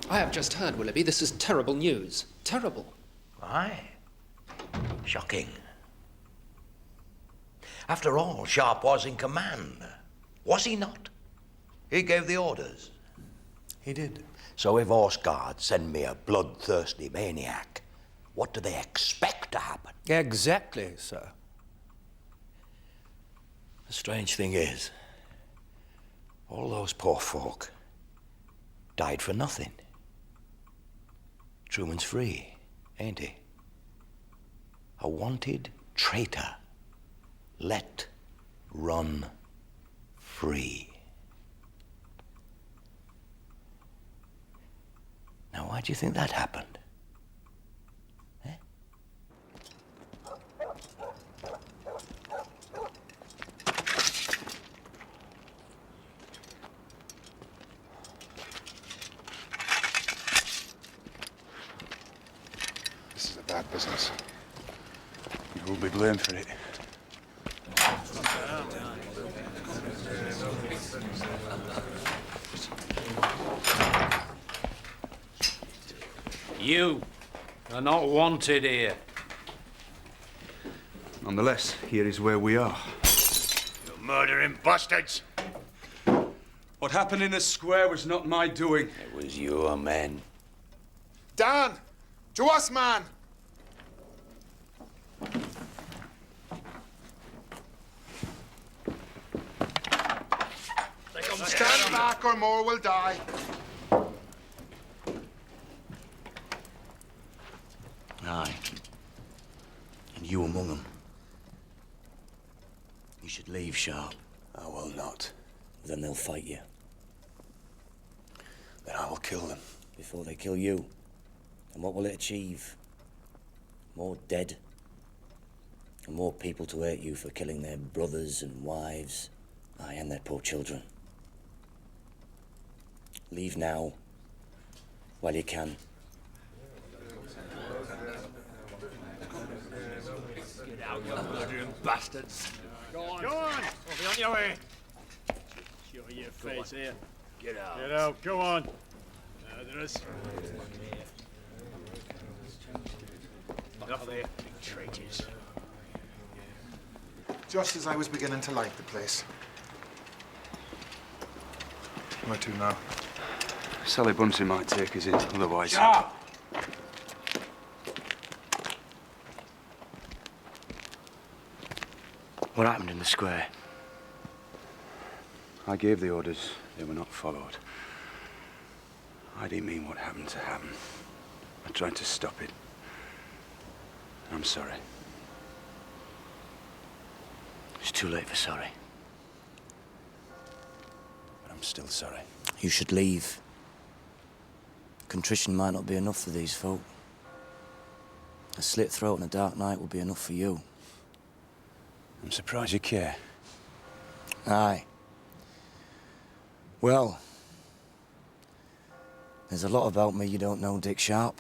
I have just heard, Willoughby. This is terrible news. Terrible. Aye. Shocking. After all, Sharpe was in command. Was he not? He gave the orders. He did. So if Horse Guards send me a bloodthirsty maniac, what do they expect to happen? Exactly, sir. The strange thing is, all those poor folk died for nothing. Truman's free, ain't he? A wanted traitor let run free. Now, why do you think that happened? This is a bad business. You will be blamed for it. You are not wanted here. Nonetheless, here is where we are. You murdering bastards! What happened in the square was not my doing. It was your men. Dan! To us, man! Stand back or more will die. Aye. And you among them. You should leave, Sharpe. I will not. Then they'll fight you. Then I will kill them. Before they kill you. And what will it achieve? More dead. And more people to hate you for killing their brothers and wives. Aye, and their poor children. Leave now, while you can. Get out, you murdering bastards! Go on! Go on! We'll be on your way! Show your face here. Get out. Get out, go on. Others. Enough there, big traitors. Just as I was beginning to like the place. Where to now? Sally Bunting might take us in, otherwise... Sharpe! What happened in the square? I gave the orders. They were not followed. I didn't mean what happened to happen. I tried to stop it. I'm sorry. It's too late for sorry. But I'm still sorry. You should leave. Contrition might not be enough for these folk. A slit throat and a dark night will be enough for you. I'm surprised you care. Aye. Well, there's a lot about me you don't know, Dick Sharpe.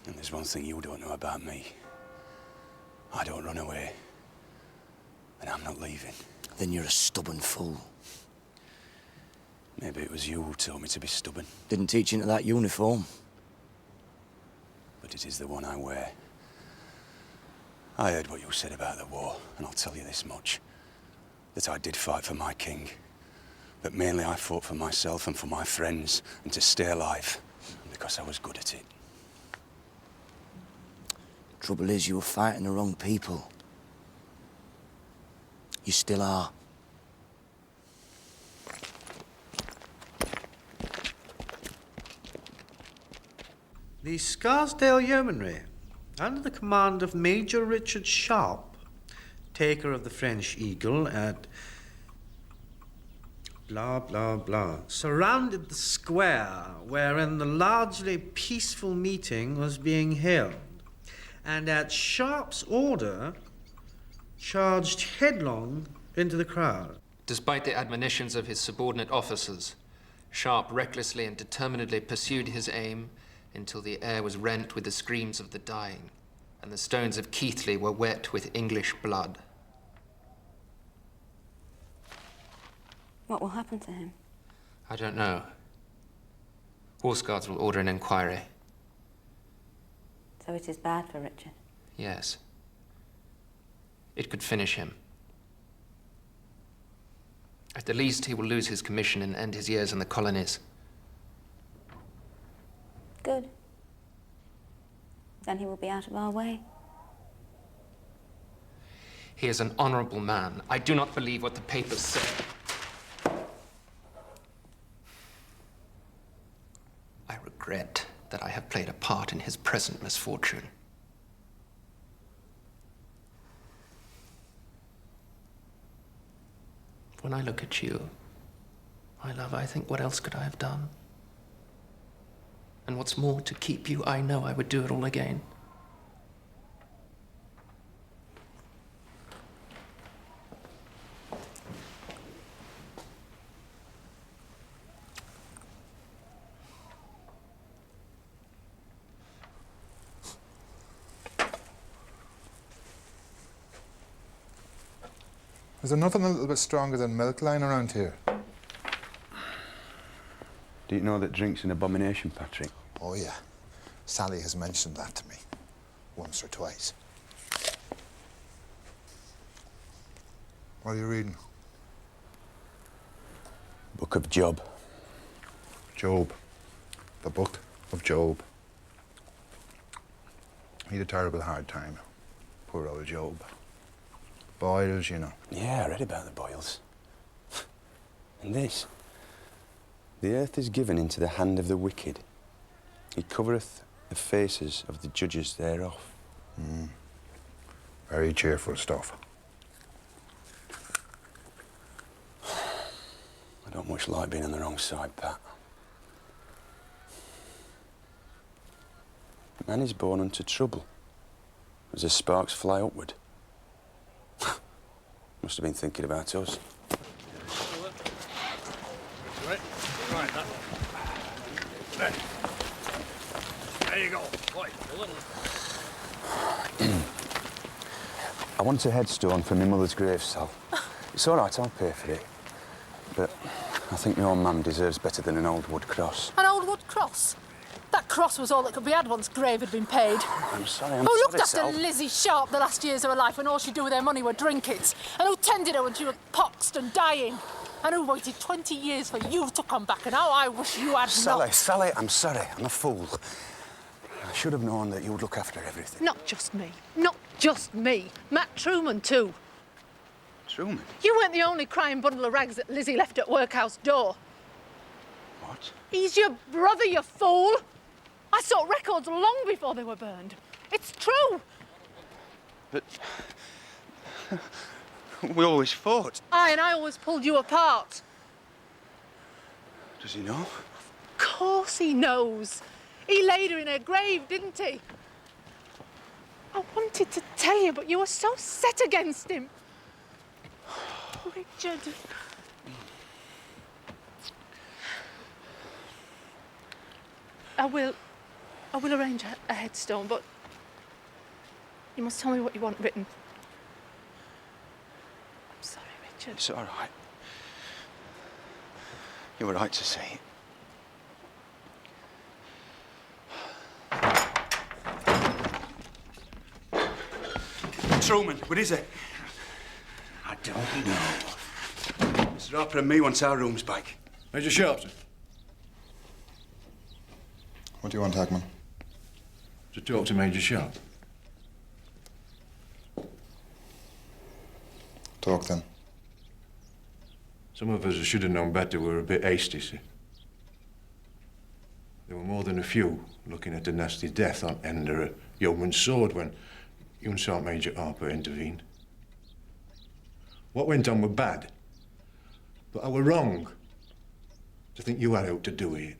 And there's one thing you don't know about me. I don't run away. And I'm not leaving. Then you're a stubborn fool. Maybe it was you who told me to be stubborn. Didn't teach into that uniform. But it is the one I wear. I heard what you said about the war, and I'll tell you this much. That I did fight for my king. But mainly I fought for myself and for my friends, and to stay alive. Because I was good at it. Trouble is, you were fighting the wrong people. You still are. The Scarsdale Yeomanry, under the command of Major Richard Sharpe, taker of the French Eagle at blah, blah, blah, surrounded the square wherein the largely peaceful meeting was being held, and at Sharpe's order, charged headlong into the crowd. Despite the admonitions of his subordinate officers, Sharpe recklessly and determinedly pursued his aim until the air was rent with the screams of the dying, and the stones of Keighley were wet with English blood. What will happen to him? I don't know. Horse Guards will order an inquiry. So it is bad for Richard. Yes. It could finish him. At the least, he will lose his commission and end his years in the colonies. Good. Then he will be out of our way. He is an honorable man. I do not believe what the papers say. I regret that I have played a part in his present misfortune. when I look at you, my love, I think, what else could I have done? And what's more, to keep you, I know I would do it all again. Is there nothing a little bit stronger than milk lying around here? Do you know that drink's an abomination, Patrick? Oh, yeah. Sally has mentioned that to me. Once or twice. What are you reading? Book of Job. Job. The book of Job. He had a terrible hard time. Poor old Job. Boils, you know. Yeah, I read about the boils. And this. The earth is given into the hand of the wicked. He covereth the faces of the judges thereof. Very cheerful stuff. I don't much like being on the wrong side, Pat. Man is born unto trouble, as the sparks fly upward. Must have been thinking about us. Right, that. There you go. Right, a little. I want a headstone for my mother's grave, Sal. It's all right, I'll pay for it. But I think my old man deserves better than an old wood cross. An old wood cross? That cross was all that could be had once grave had been paid. I'm sorry, Who sorry, looked after Sal. Lizzie Sharpe the last years of her life when all she'd do with her money were drinkits? And who tended her when she was poxed and dying? And who waited 20 years for you to come back? And how I wish you had not. Sally, I'm sorry. I'm a fool. I should have known that you would look after everything. Not just me. Not just me. Matt Truman, too. Truman? You weren't the only crying bundle of rags that Lizzie left at workhouse door. What? He's your brother, you fool. I saw records long before they were burned. It's true. But we always fought. And I always pulled you apart. Does he know? Of course he knows. He laid her in her grave, didn't he? I wanted to tell you, but you were so set against him. Richard. I will arrange a headstone, but you must tell me what you want written. I'm sorry, Richard. It's all right. You were right to say it. Truman, what is it? I don't know. Mr. Harper and me wants our rooms back. Major Sharpe, sir. What do you want, Hackman? To talk to Major Sharpe. Talk then. Some of us should have known better. We're a bit hasty, sir. There were more than a few looking at a nasty death on under a yeoman's sword when you and Sergeant Major Harper intervened. What went on were bad, but I were wrong to think you had out to do it.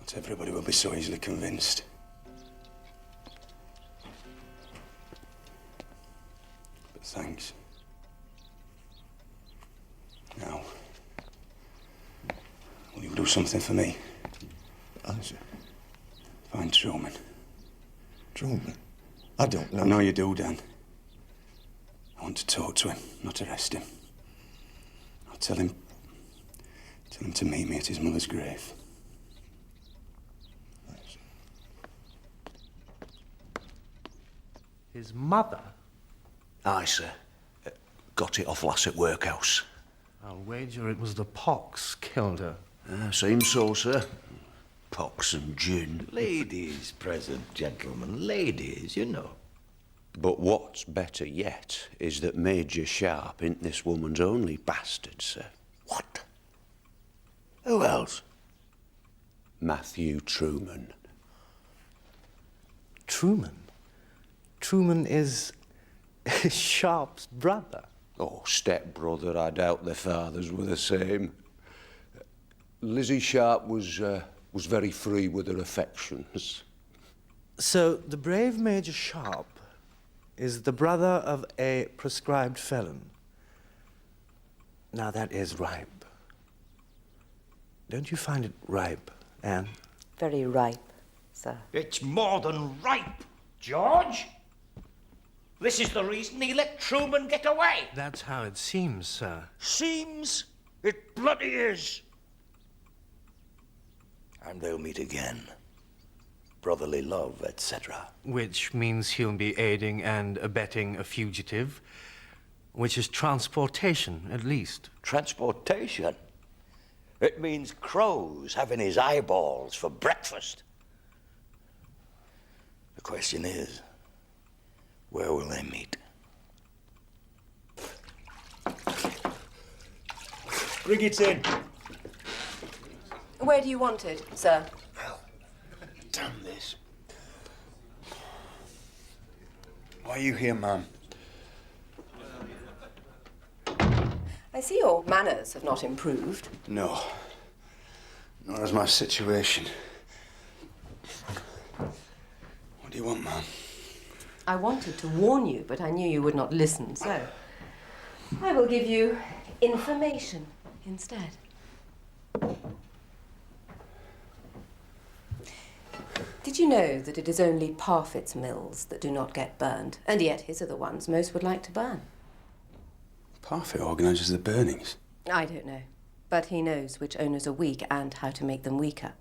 Not everybody will be so easily convinced. But thanks. Now, will you do something for me? Answer. Find Truman. Truman? I don't know. I know you do, Dan. I want to talk to him, not arrest him. I'll tell him to meet me at his mother's grave. His mother? Aye, sir. Got it off lass at workhouse. I'll wager it was the pox killed her. Seems so, sir. Pox and gin. Ladies present, gentlemen. Ladies, you know. But what's better yet is that Major Sharpe ain't this woman's only bastard, sir. What? Who else? Matthew Truman. Truman? Truman is Sharpe's brother. Oh, step-brother, I doubt their fathers were the same. Lizzie Sharpe was very free with her affections. So, the brave Major Sharpe is the brother of a proscribed felon. Now, that is ripe. Don't you find it ripe, Anne? Very ripe, sir. It's more than ripe, George. This is the reason he let Truman get away. That's how it seems, sir. Seems? It bloody is. And they'll meet again. Brotherly love, etc. Which means he'll be aiding and abetting a fugitive, which is transportation, at least. Transportation? It means crows having his eyeballs for breakfast. The question is, where will they meet? Bring it in. Where do you want it, sir? Damn this. Why are you here, ma'am? I see your manners have not improved. No. Nor has my situation. What do you want, ma'am? I wanted to warn you, but I knew you would not listen, so I will give you information instead. Did you know that it is only Parfit's mills that do not get burned, and yet his are the ones most would like to burn? Parfit organises the burnings. I don't know, but he knows which owners are weak and how to make them weaker.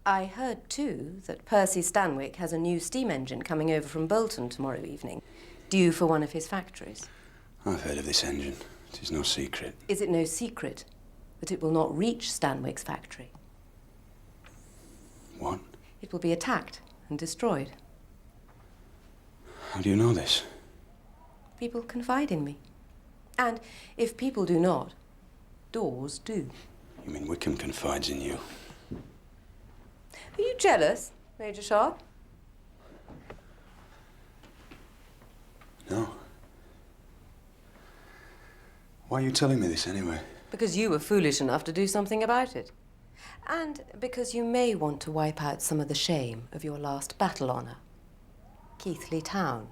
I heard, too, that Percy Stanwyck has a new steam engine coming over from Bolton tomorrow evening, due for one of his factories. I've heard of this engine. It is no secret. Is it no secret that it will not reach Stanwyck's factory? What? It will be attacked and destroyed. How do you know this? People confide in me. And if people do not, doors do. You mean Wickham confides in you? Are you jealous, Major Sharpe? No. Why are you telling me this anyway? Because you were foolish enough to do something about it. And because you may want to wipe out some of the shame of your last battle honour. Keighley Town.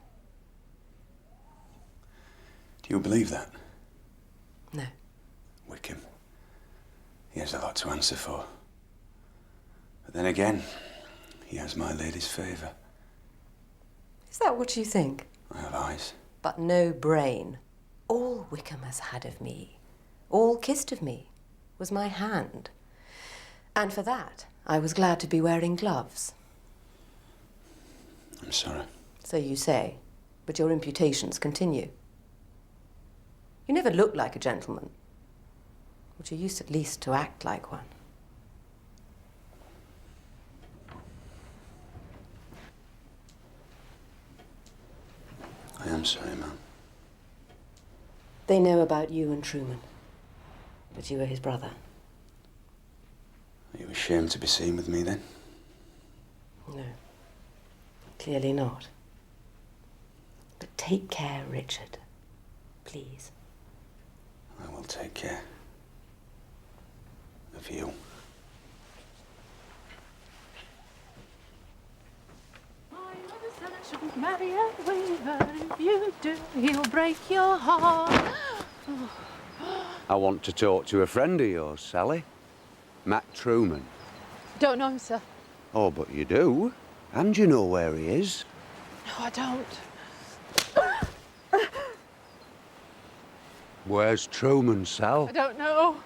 Do you believe that? No. Wickham. He has a lot to answer for. But then again, he has my lady's favour. Is that what you think? I have eyes. But no brain. All Wickham has had of me, all kissed of me, was my hand. And for that, I was glad to be wearing gloves. I'm sorry. So you say, but your imputations continue. You never looked like a gentleman, but you used at least to act like one. I am sorry, ma'am. They know about you and Truman, that you were his brother. Are you ashamed to be seen with me, then? No, clearly not. But take care, Richard, please. I will take care of you. Shouldn't marry a weaver. If you do, he'll break your heart. I want to talk to a friend of yours, Sally. Matt Truman. Don't know him, sir. Oh, but you do. And you know where he is. No, I don't. Where's Truman, Sal? I don't know.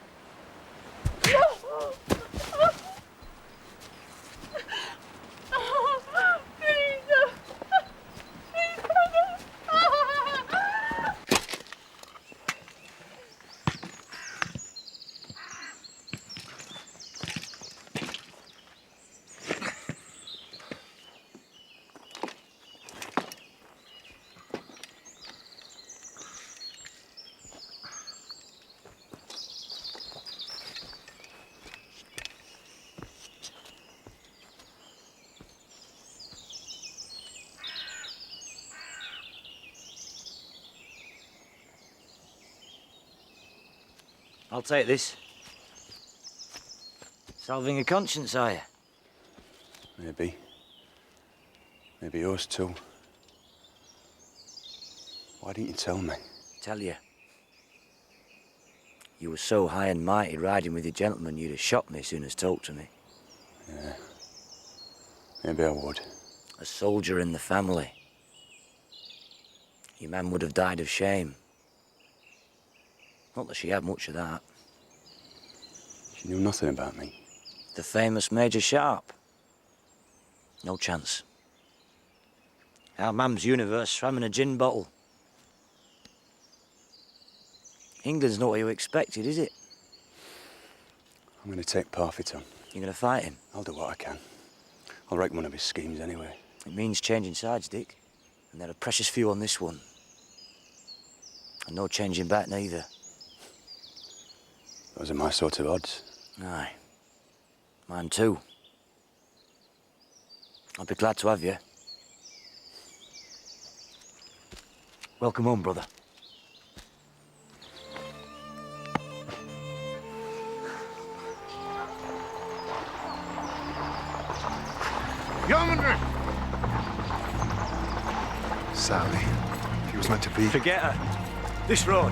I'll take this. Salving a conscience, are you? Maybe. Maybe yours too. Why didn't you tell me? Tell you. You were so high and mighty riding with your gentleman, you'd have shot me as soon as talked to me. Yeah. Maybe I would. A soldier in the family. Your man would have died of shame. Not that she had much of that. She knew nothing about me. The famous Major Sharpe. No chance. Our mam's universe swam in a gin bottle. England's not what you expected, is it? I'm going to take Parfit on. You're going to fight him? I'll do what I can. I'll wreck one of his schemes anyway. It means changing sides, Dick. And there are precious few on this one. And no changing back neither. Those are my sort of odds. Aye. Mine too. I'll be glad to have you. Welcome home, brother. Yeomanry! Sally, she was meant to be... Forget her. This road.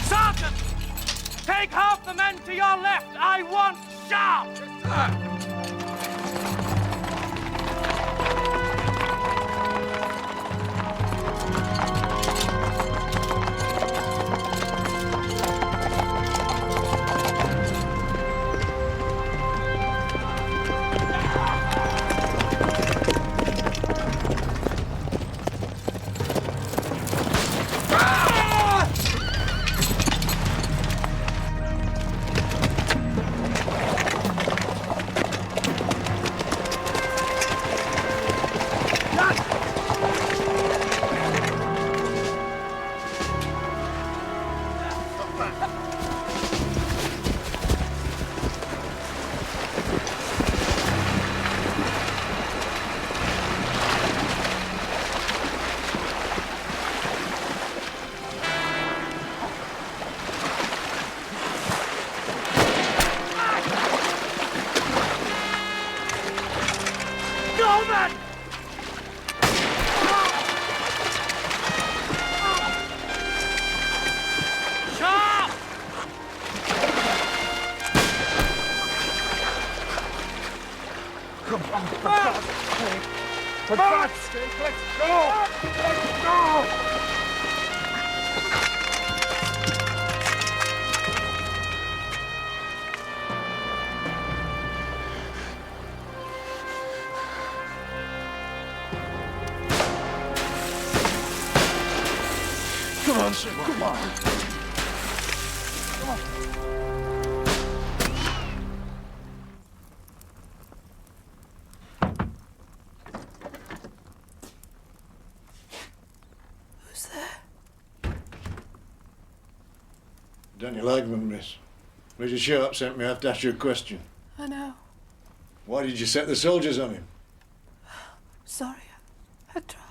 Sergeant! Take half the men to your left. I want Sharpe! Come on, for God's sake. For God's sake, let's go! Let's go! Come on, sir, come on. Come on. Who's there? Daniel Agman, miss. Major Sharpe sent me after to ask you a question. I know. Why did you set the soldiers on him? Sorry, I tried.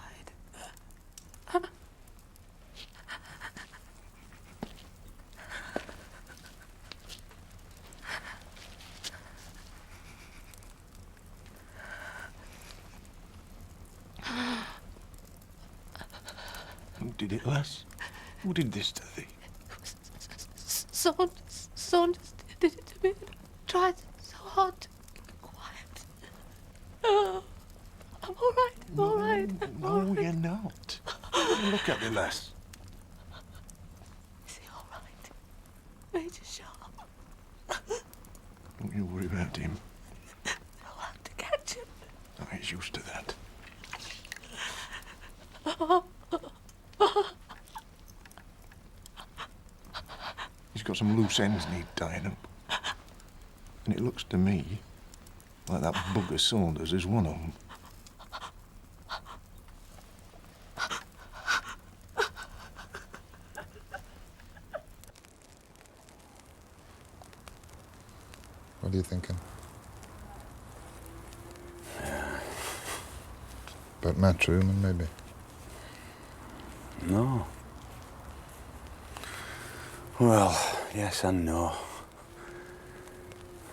Who did it, lass? Who did this to thee? Saunders did it to me. I tried so hard to keep quiet. Oh, I'm all right. I'm all right. I'm all No, right. you're not. Look at me, lass. Is he all right? Major Sharpe. Don't you worry about him. I'll have to catch him. Oh, he's used to that. He's got some loose ends need tying up. And it looks to me like that bugger Saunders is one of them. What are you thinking? About Matt Truman, maybe? No. Well, yes and no. I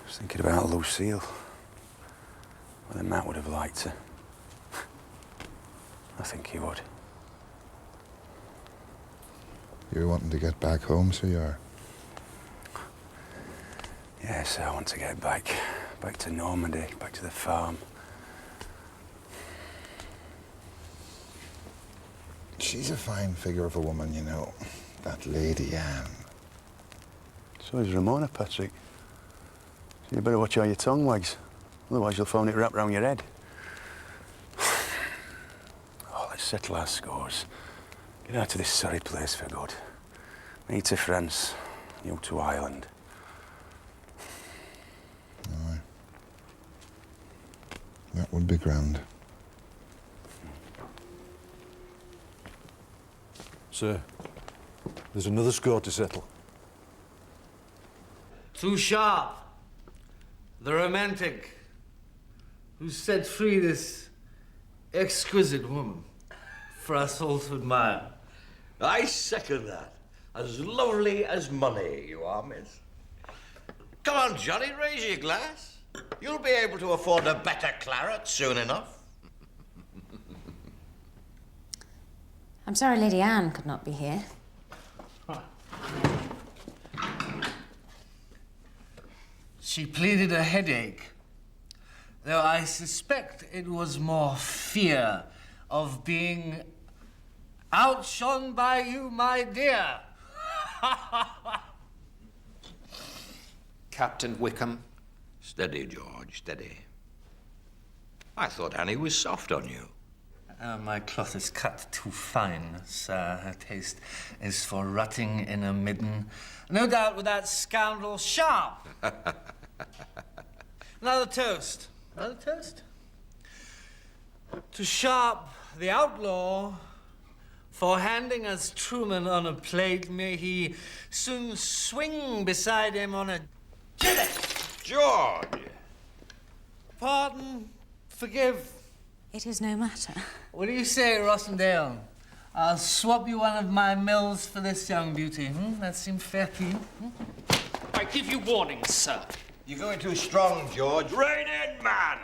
was thinking about Lucille. Whether Matt would have liked her. I think he would. You're wanting to get back home, so you are? Yes, I want to get back to Normandy, back to the farm. She's a fine figure of a woman, you know. That Lady Anne. So is Ramona, Patrick. So you better watch how your tongue wags. Otherwise you'll find it wrapped round your head. Oh, let's settle our scores. Get out of this sorry place for good. Me to France, you to Ireland. Aye. That would be grand. Sir, there's another score to settle. To Sharpe, the romantic, who set free this exquisite woman for us all to admire. I second that. As lovely as money, you are, miss. Come on, Johnny, raise your glass. You'll be able to afford a better claret soon enough. I'm sorry Lady Anne could not be here. She pleaded a headache, though I suspect it was more fear of being outshone by you, my dear. Captain Wickham. Steady, George, steady. I thought Annie was soft on you. My cloth is cut too fine, sir. Her taste is for rutting in a midden. No doubt with that scoundrel Sharpe. Another toast. Another toast. To Sharpe, the outlaw, for handing us Truman on a plate, may he soon swing beside him on a gibbet. George! Pardon, forgive. It is no matter. What do you say, Rossendale? I'll swap you one of my mills for this young beauty. That seems fair to you? I give you warning, sir. You're going too strong, George. Rein in, man!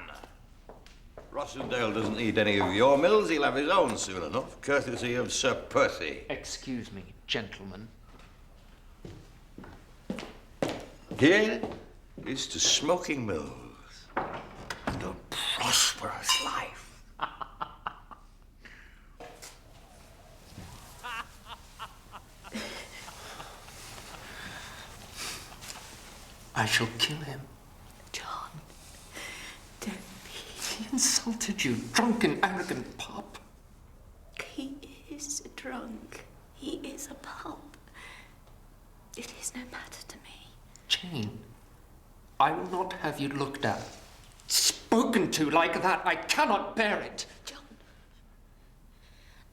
Rossendale doesn't need any of your mills. He'll have his own soon enough, courtesy of Sir Percy. Excuse me, gentlemen. Here is to smoking mills and a prosperous life. I shall kill him. John, don't be. He insulted you, drunken, arrogant pup. He is drunk. He is a pup. It is no matter to me. Jane, I will not have you looked at, spoken to like that. I cannot bear it. John,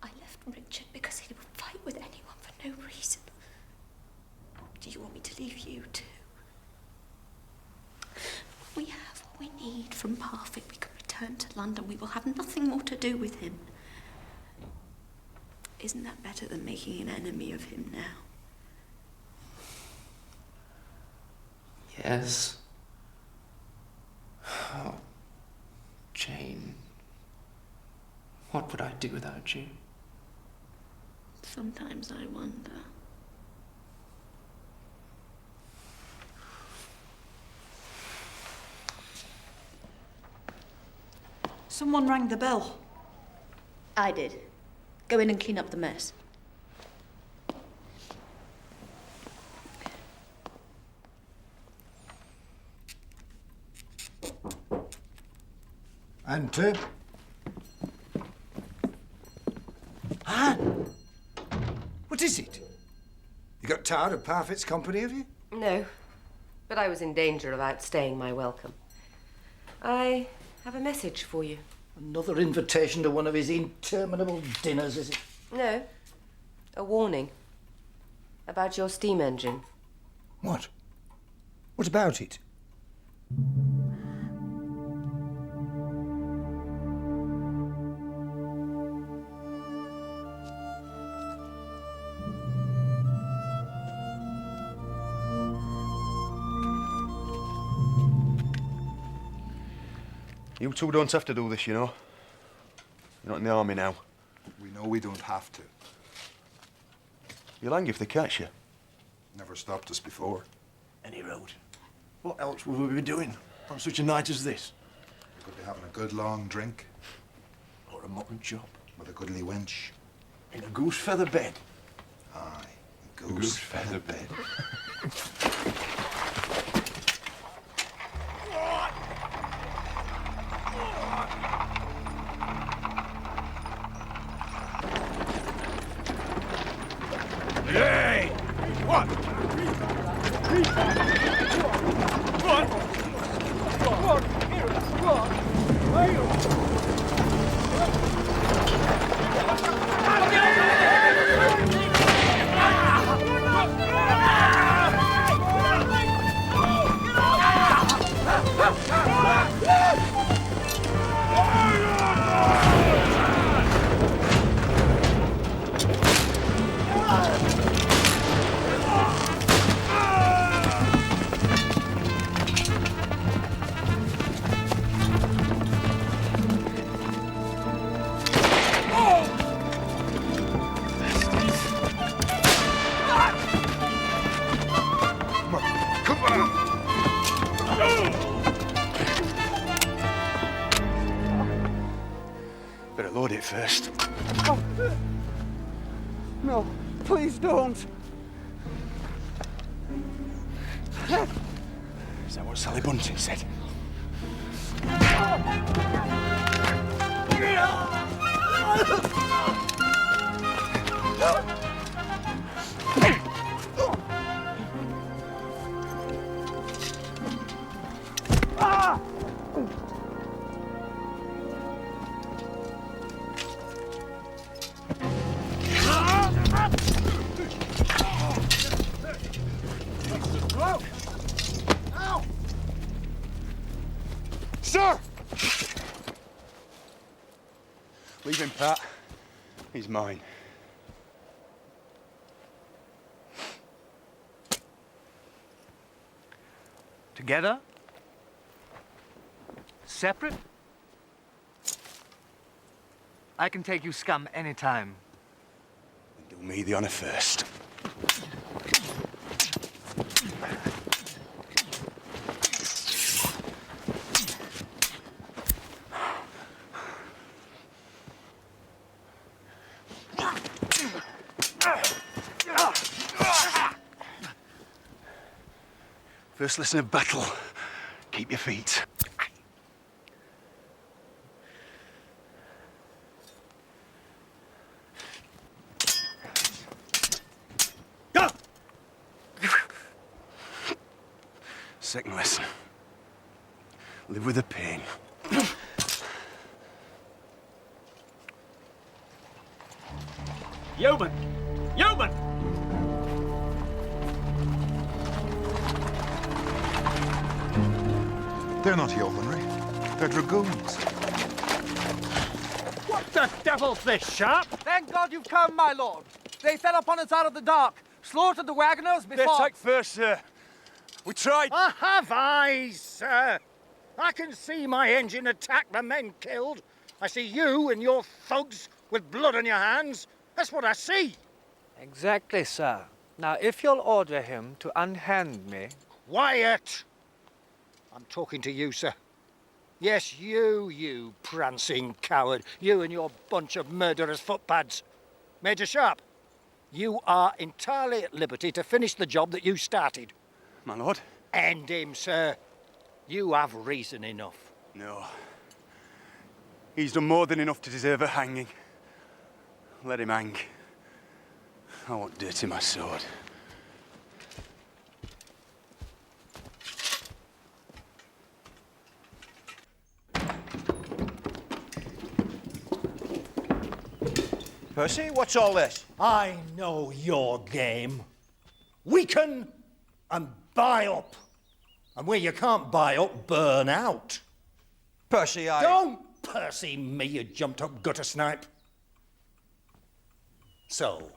I left Richard because he would fight with anyone for no reason. Do you want me to leave you too? We have what we need from Parfit. We can return to London. We will have nothing more to do with him. Isn't that better than making an enemy of him now? Yes. Oh, Jane. What would I do without you? Sometimes I wonder. Someone rang the bell. I did. Go in and clean up the mess. Enter. Anne! What is it? You got tired of Parfit's company, have you? No, but I was in danger of outstaying my welcome. I have a message for you. Another invitation to one of his interminable dinners, is it? No, a warning about your steam engine. What? What about it? You two don't have to do this, you know. You're not in the army now. We know we don't have to. You'll hang if they catch you. Never stopped us before. Any road. What else would we be doing on such a night as this? We could be having a good long drink. Or a mutton chop. With a goodly wench. In a goose feather bed. Aye, a Goose feather bed. Hey! What? Better load it first. Oh. No, please don't. Is that what Sally Bunting said? Sir! Leave him, Pat. He's mine. Together? Separate? I can take you scum anytime. Do me the honor first. First lesson of battle. Keep your feet. Go! Second lesson. Live with the pain. Yeoman! Yeoman! They're not yeomanry. They're dragoons. What the devil's this, Sharpe? Thank God you've come, my lord. They fell upon us out of the dark, slaughtered the wagoners They before... attacked first, sir. We tried. I have eyes, sir. I can see my engine attack the men killed. I see you and your thugs with blood on your hands. That's what I see. Exactly, sir. Now, if you'll order him to unhand me... Quiet! I'm talking to you, sir. Yes, you prancing coward. You and your bunch of murderous footpads. Major Sharpe, you are entirely at liberty to finish the job that you started. My lord? End him, sir. You have reason enough. No. He's done more than enough to deserve a hanging. Let him hang. I won't dirty my sword. Percy, what's all this? I know your game. Weaken and buy up. And where you can't buy up, burn out. Percy, Don't Percy me, you jumped-up gutter snipe. So,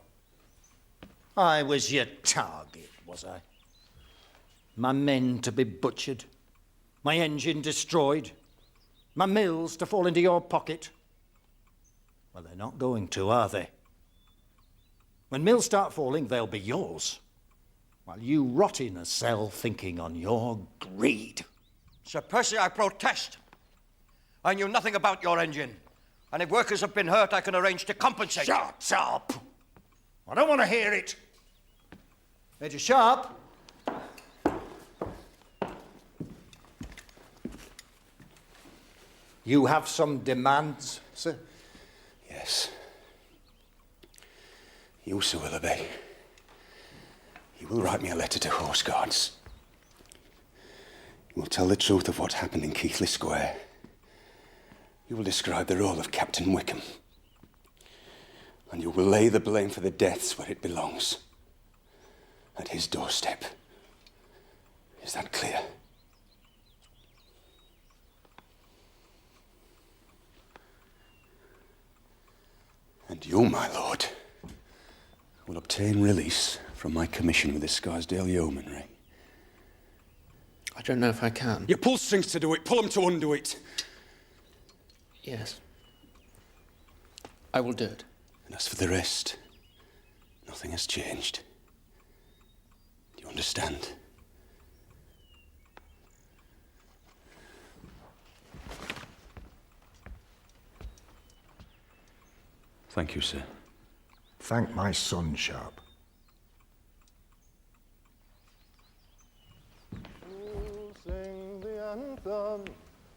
I was your target, was I? My men to be butchered, my engine destroyed, My mills to fall into your pocket? Well, they're not going to, are they? When mills start falling, they'll be yours, while you rot in a cell thinking on your greed. Sir Percy, I protest. I knew nothing about your engine. And if workers have been hurt, I can arrange to compensate. Shut up! I don't want to hear it. Major Sharpe. You have some demands, sir? Yes. You, Sir Willoughby. You will write me a letter to Horse Guards. You will tell the truth of what happened in Keighley Square. You will describe the role of Captain Wickham. And you will lay the blame for the deaths where it belongs. At his doorstep. Is that clear? And you, my lord, will obtain release from my commission with the Scarsdale Yeomanry. I don't know if I can. You pull strings to do it, pull them to undo it. Yes. I will do it. And as for the rest, nothing has changed. Do you understand? Thank you, sir. Thank my son, Sharpe. Sing the anthem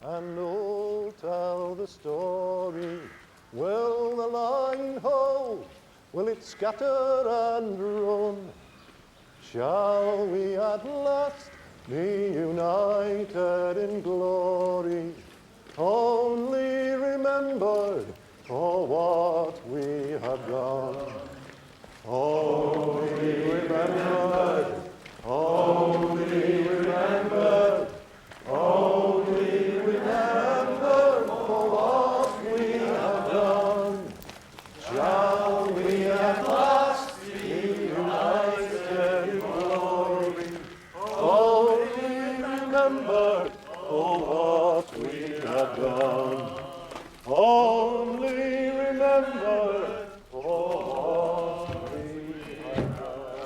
and all tell the story. Will the line hold? Will it scatter and run? Shall we at last be united in glory? Only remembered for what we have done. Only remembered, only remembered, only remembered for what we have done. Shall we at last be united in glory? Only remembered for what we have done. Only remember for what we have done.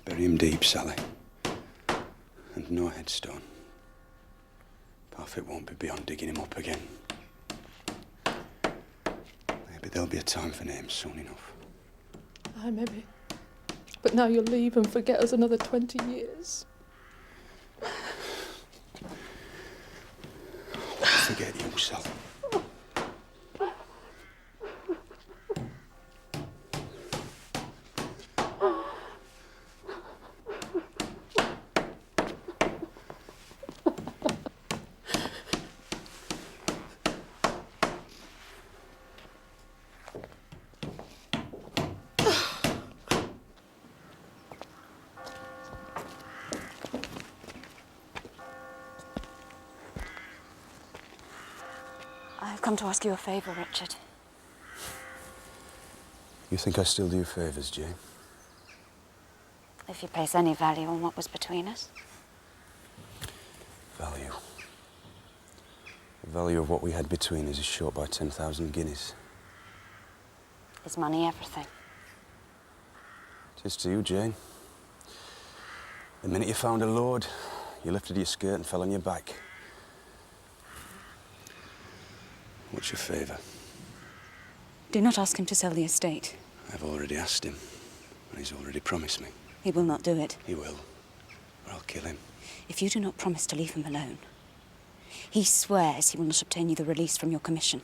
Bury him deep, Sally. And no headstone. Parfit won't be beyond digging him up again. Maybe there'll be a time for names soon enough. Aye, maybe. But now you'll leave and forget us another 20 years. Forget you, Sally. I've come to ask you a favour, Richard. You think I still do you favours, Jane? If you place any value on what was between us. Value. The value of what we had between us is short by 10,000 guineas. Is money everything? It is to you, Jane. The minute you found a lord, you lifted your skirt and fell on your back. What's your favour? Do not ask him to sell the estate. I've already asked him, and he's already promised me. He will not do it. He will, or I'll kill him. If you do not promise to leave him alone, he swears he will not obtain you the release from your commission.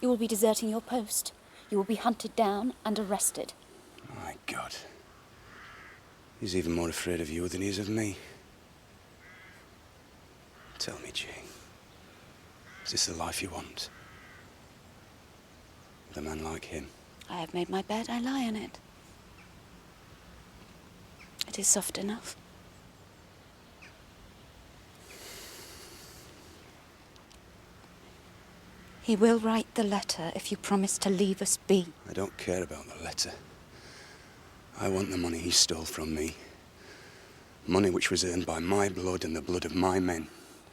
You will be deserting your post. You will be hunted down and arrested. My God. He's even more afraid of you than he is of me. Tell me, Jane. Is this the life you want? With a man like him? I have made my bed, I lie in it. It is soft enough. He will write the letter if you promise to leave us be. I don't care about the letter. I want the money he stole from me. Money which was earned by my blood and the blood of my men.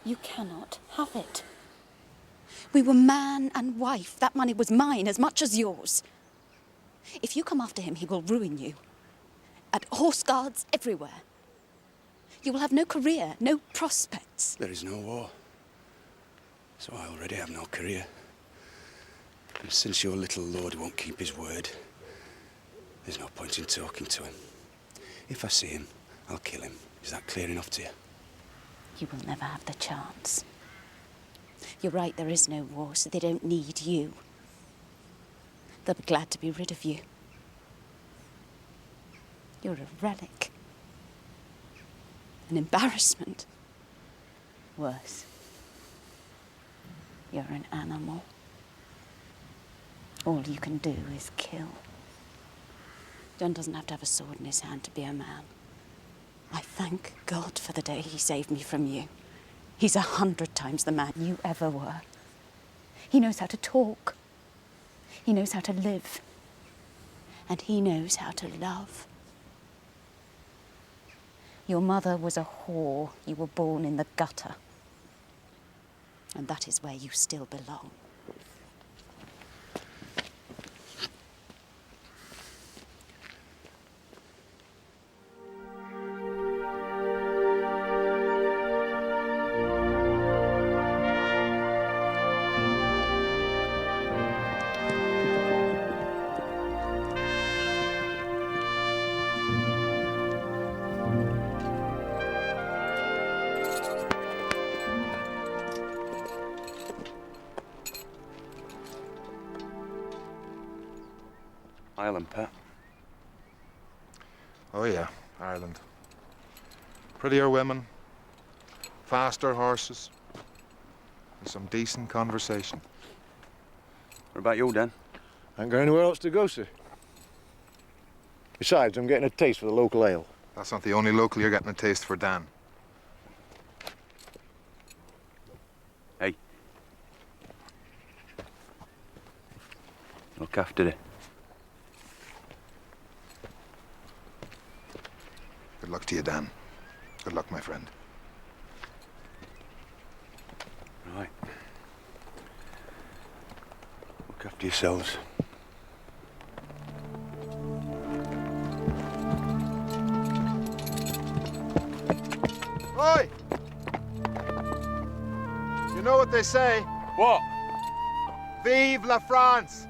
You cannot have it. We were man and wife. That money was mine as much as yours. If you come after him, he will ruin you. At horse guards everywhere. You will have no career, no prospects. There is no war. So I already have no career. And since your little lord won't keep his word, there's no point in talking to him. If I see him, I'll kill him. Is that clear enough to you? You will never have the chance. You're right, there is no war, so they don't need you. They'll be glad to be rid of you. You're a relic. An embarrassment. Worse. You're an animal. All you can do is kill. John doesn't have to have a sword in his hand to be a man. I thank God for the day he saved me from you. He's 100 times the man you ever were. He knows how to talk. He knows how to live. And he knows how to love. Your mother was a whore. You were born in the gutter. And that is where you still belong. Ireland, Pat. Oh, yeah, Ireland. Prettier women, faster horses, and some decent conversation. What about you, Dan? Ain't got anywhere else to go, sir. Besides, I'm getting a taste for the local ale. That's not the only local you're getting a taste for, Dan. Hey. Look after it. Good luck to you, Dan. Good luck, my friend. Right. Look after yourselves. Oi! You know what they say? What? Vive la France!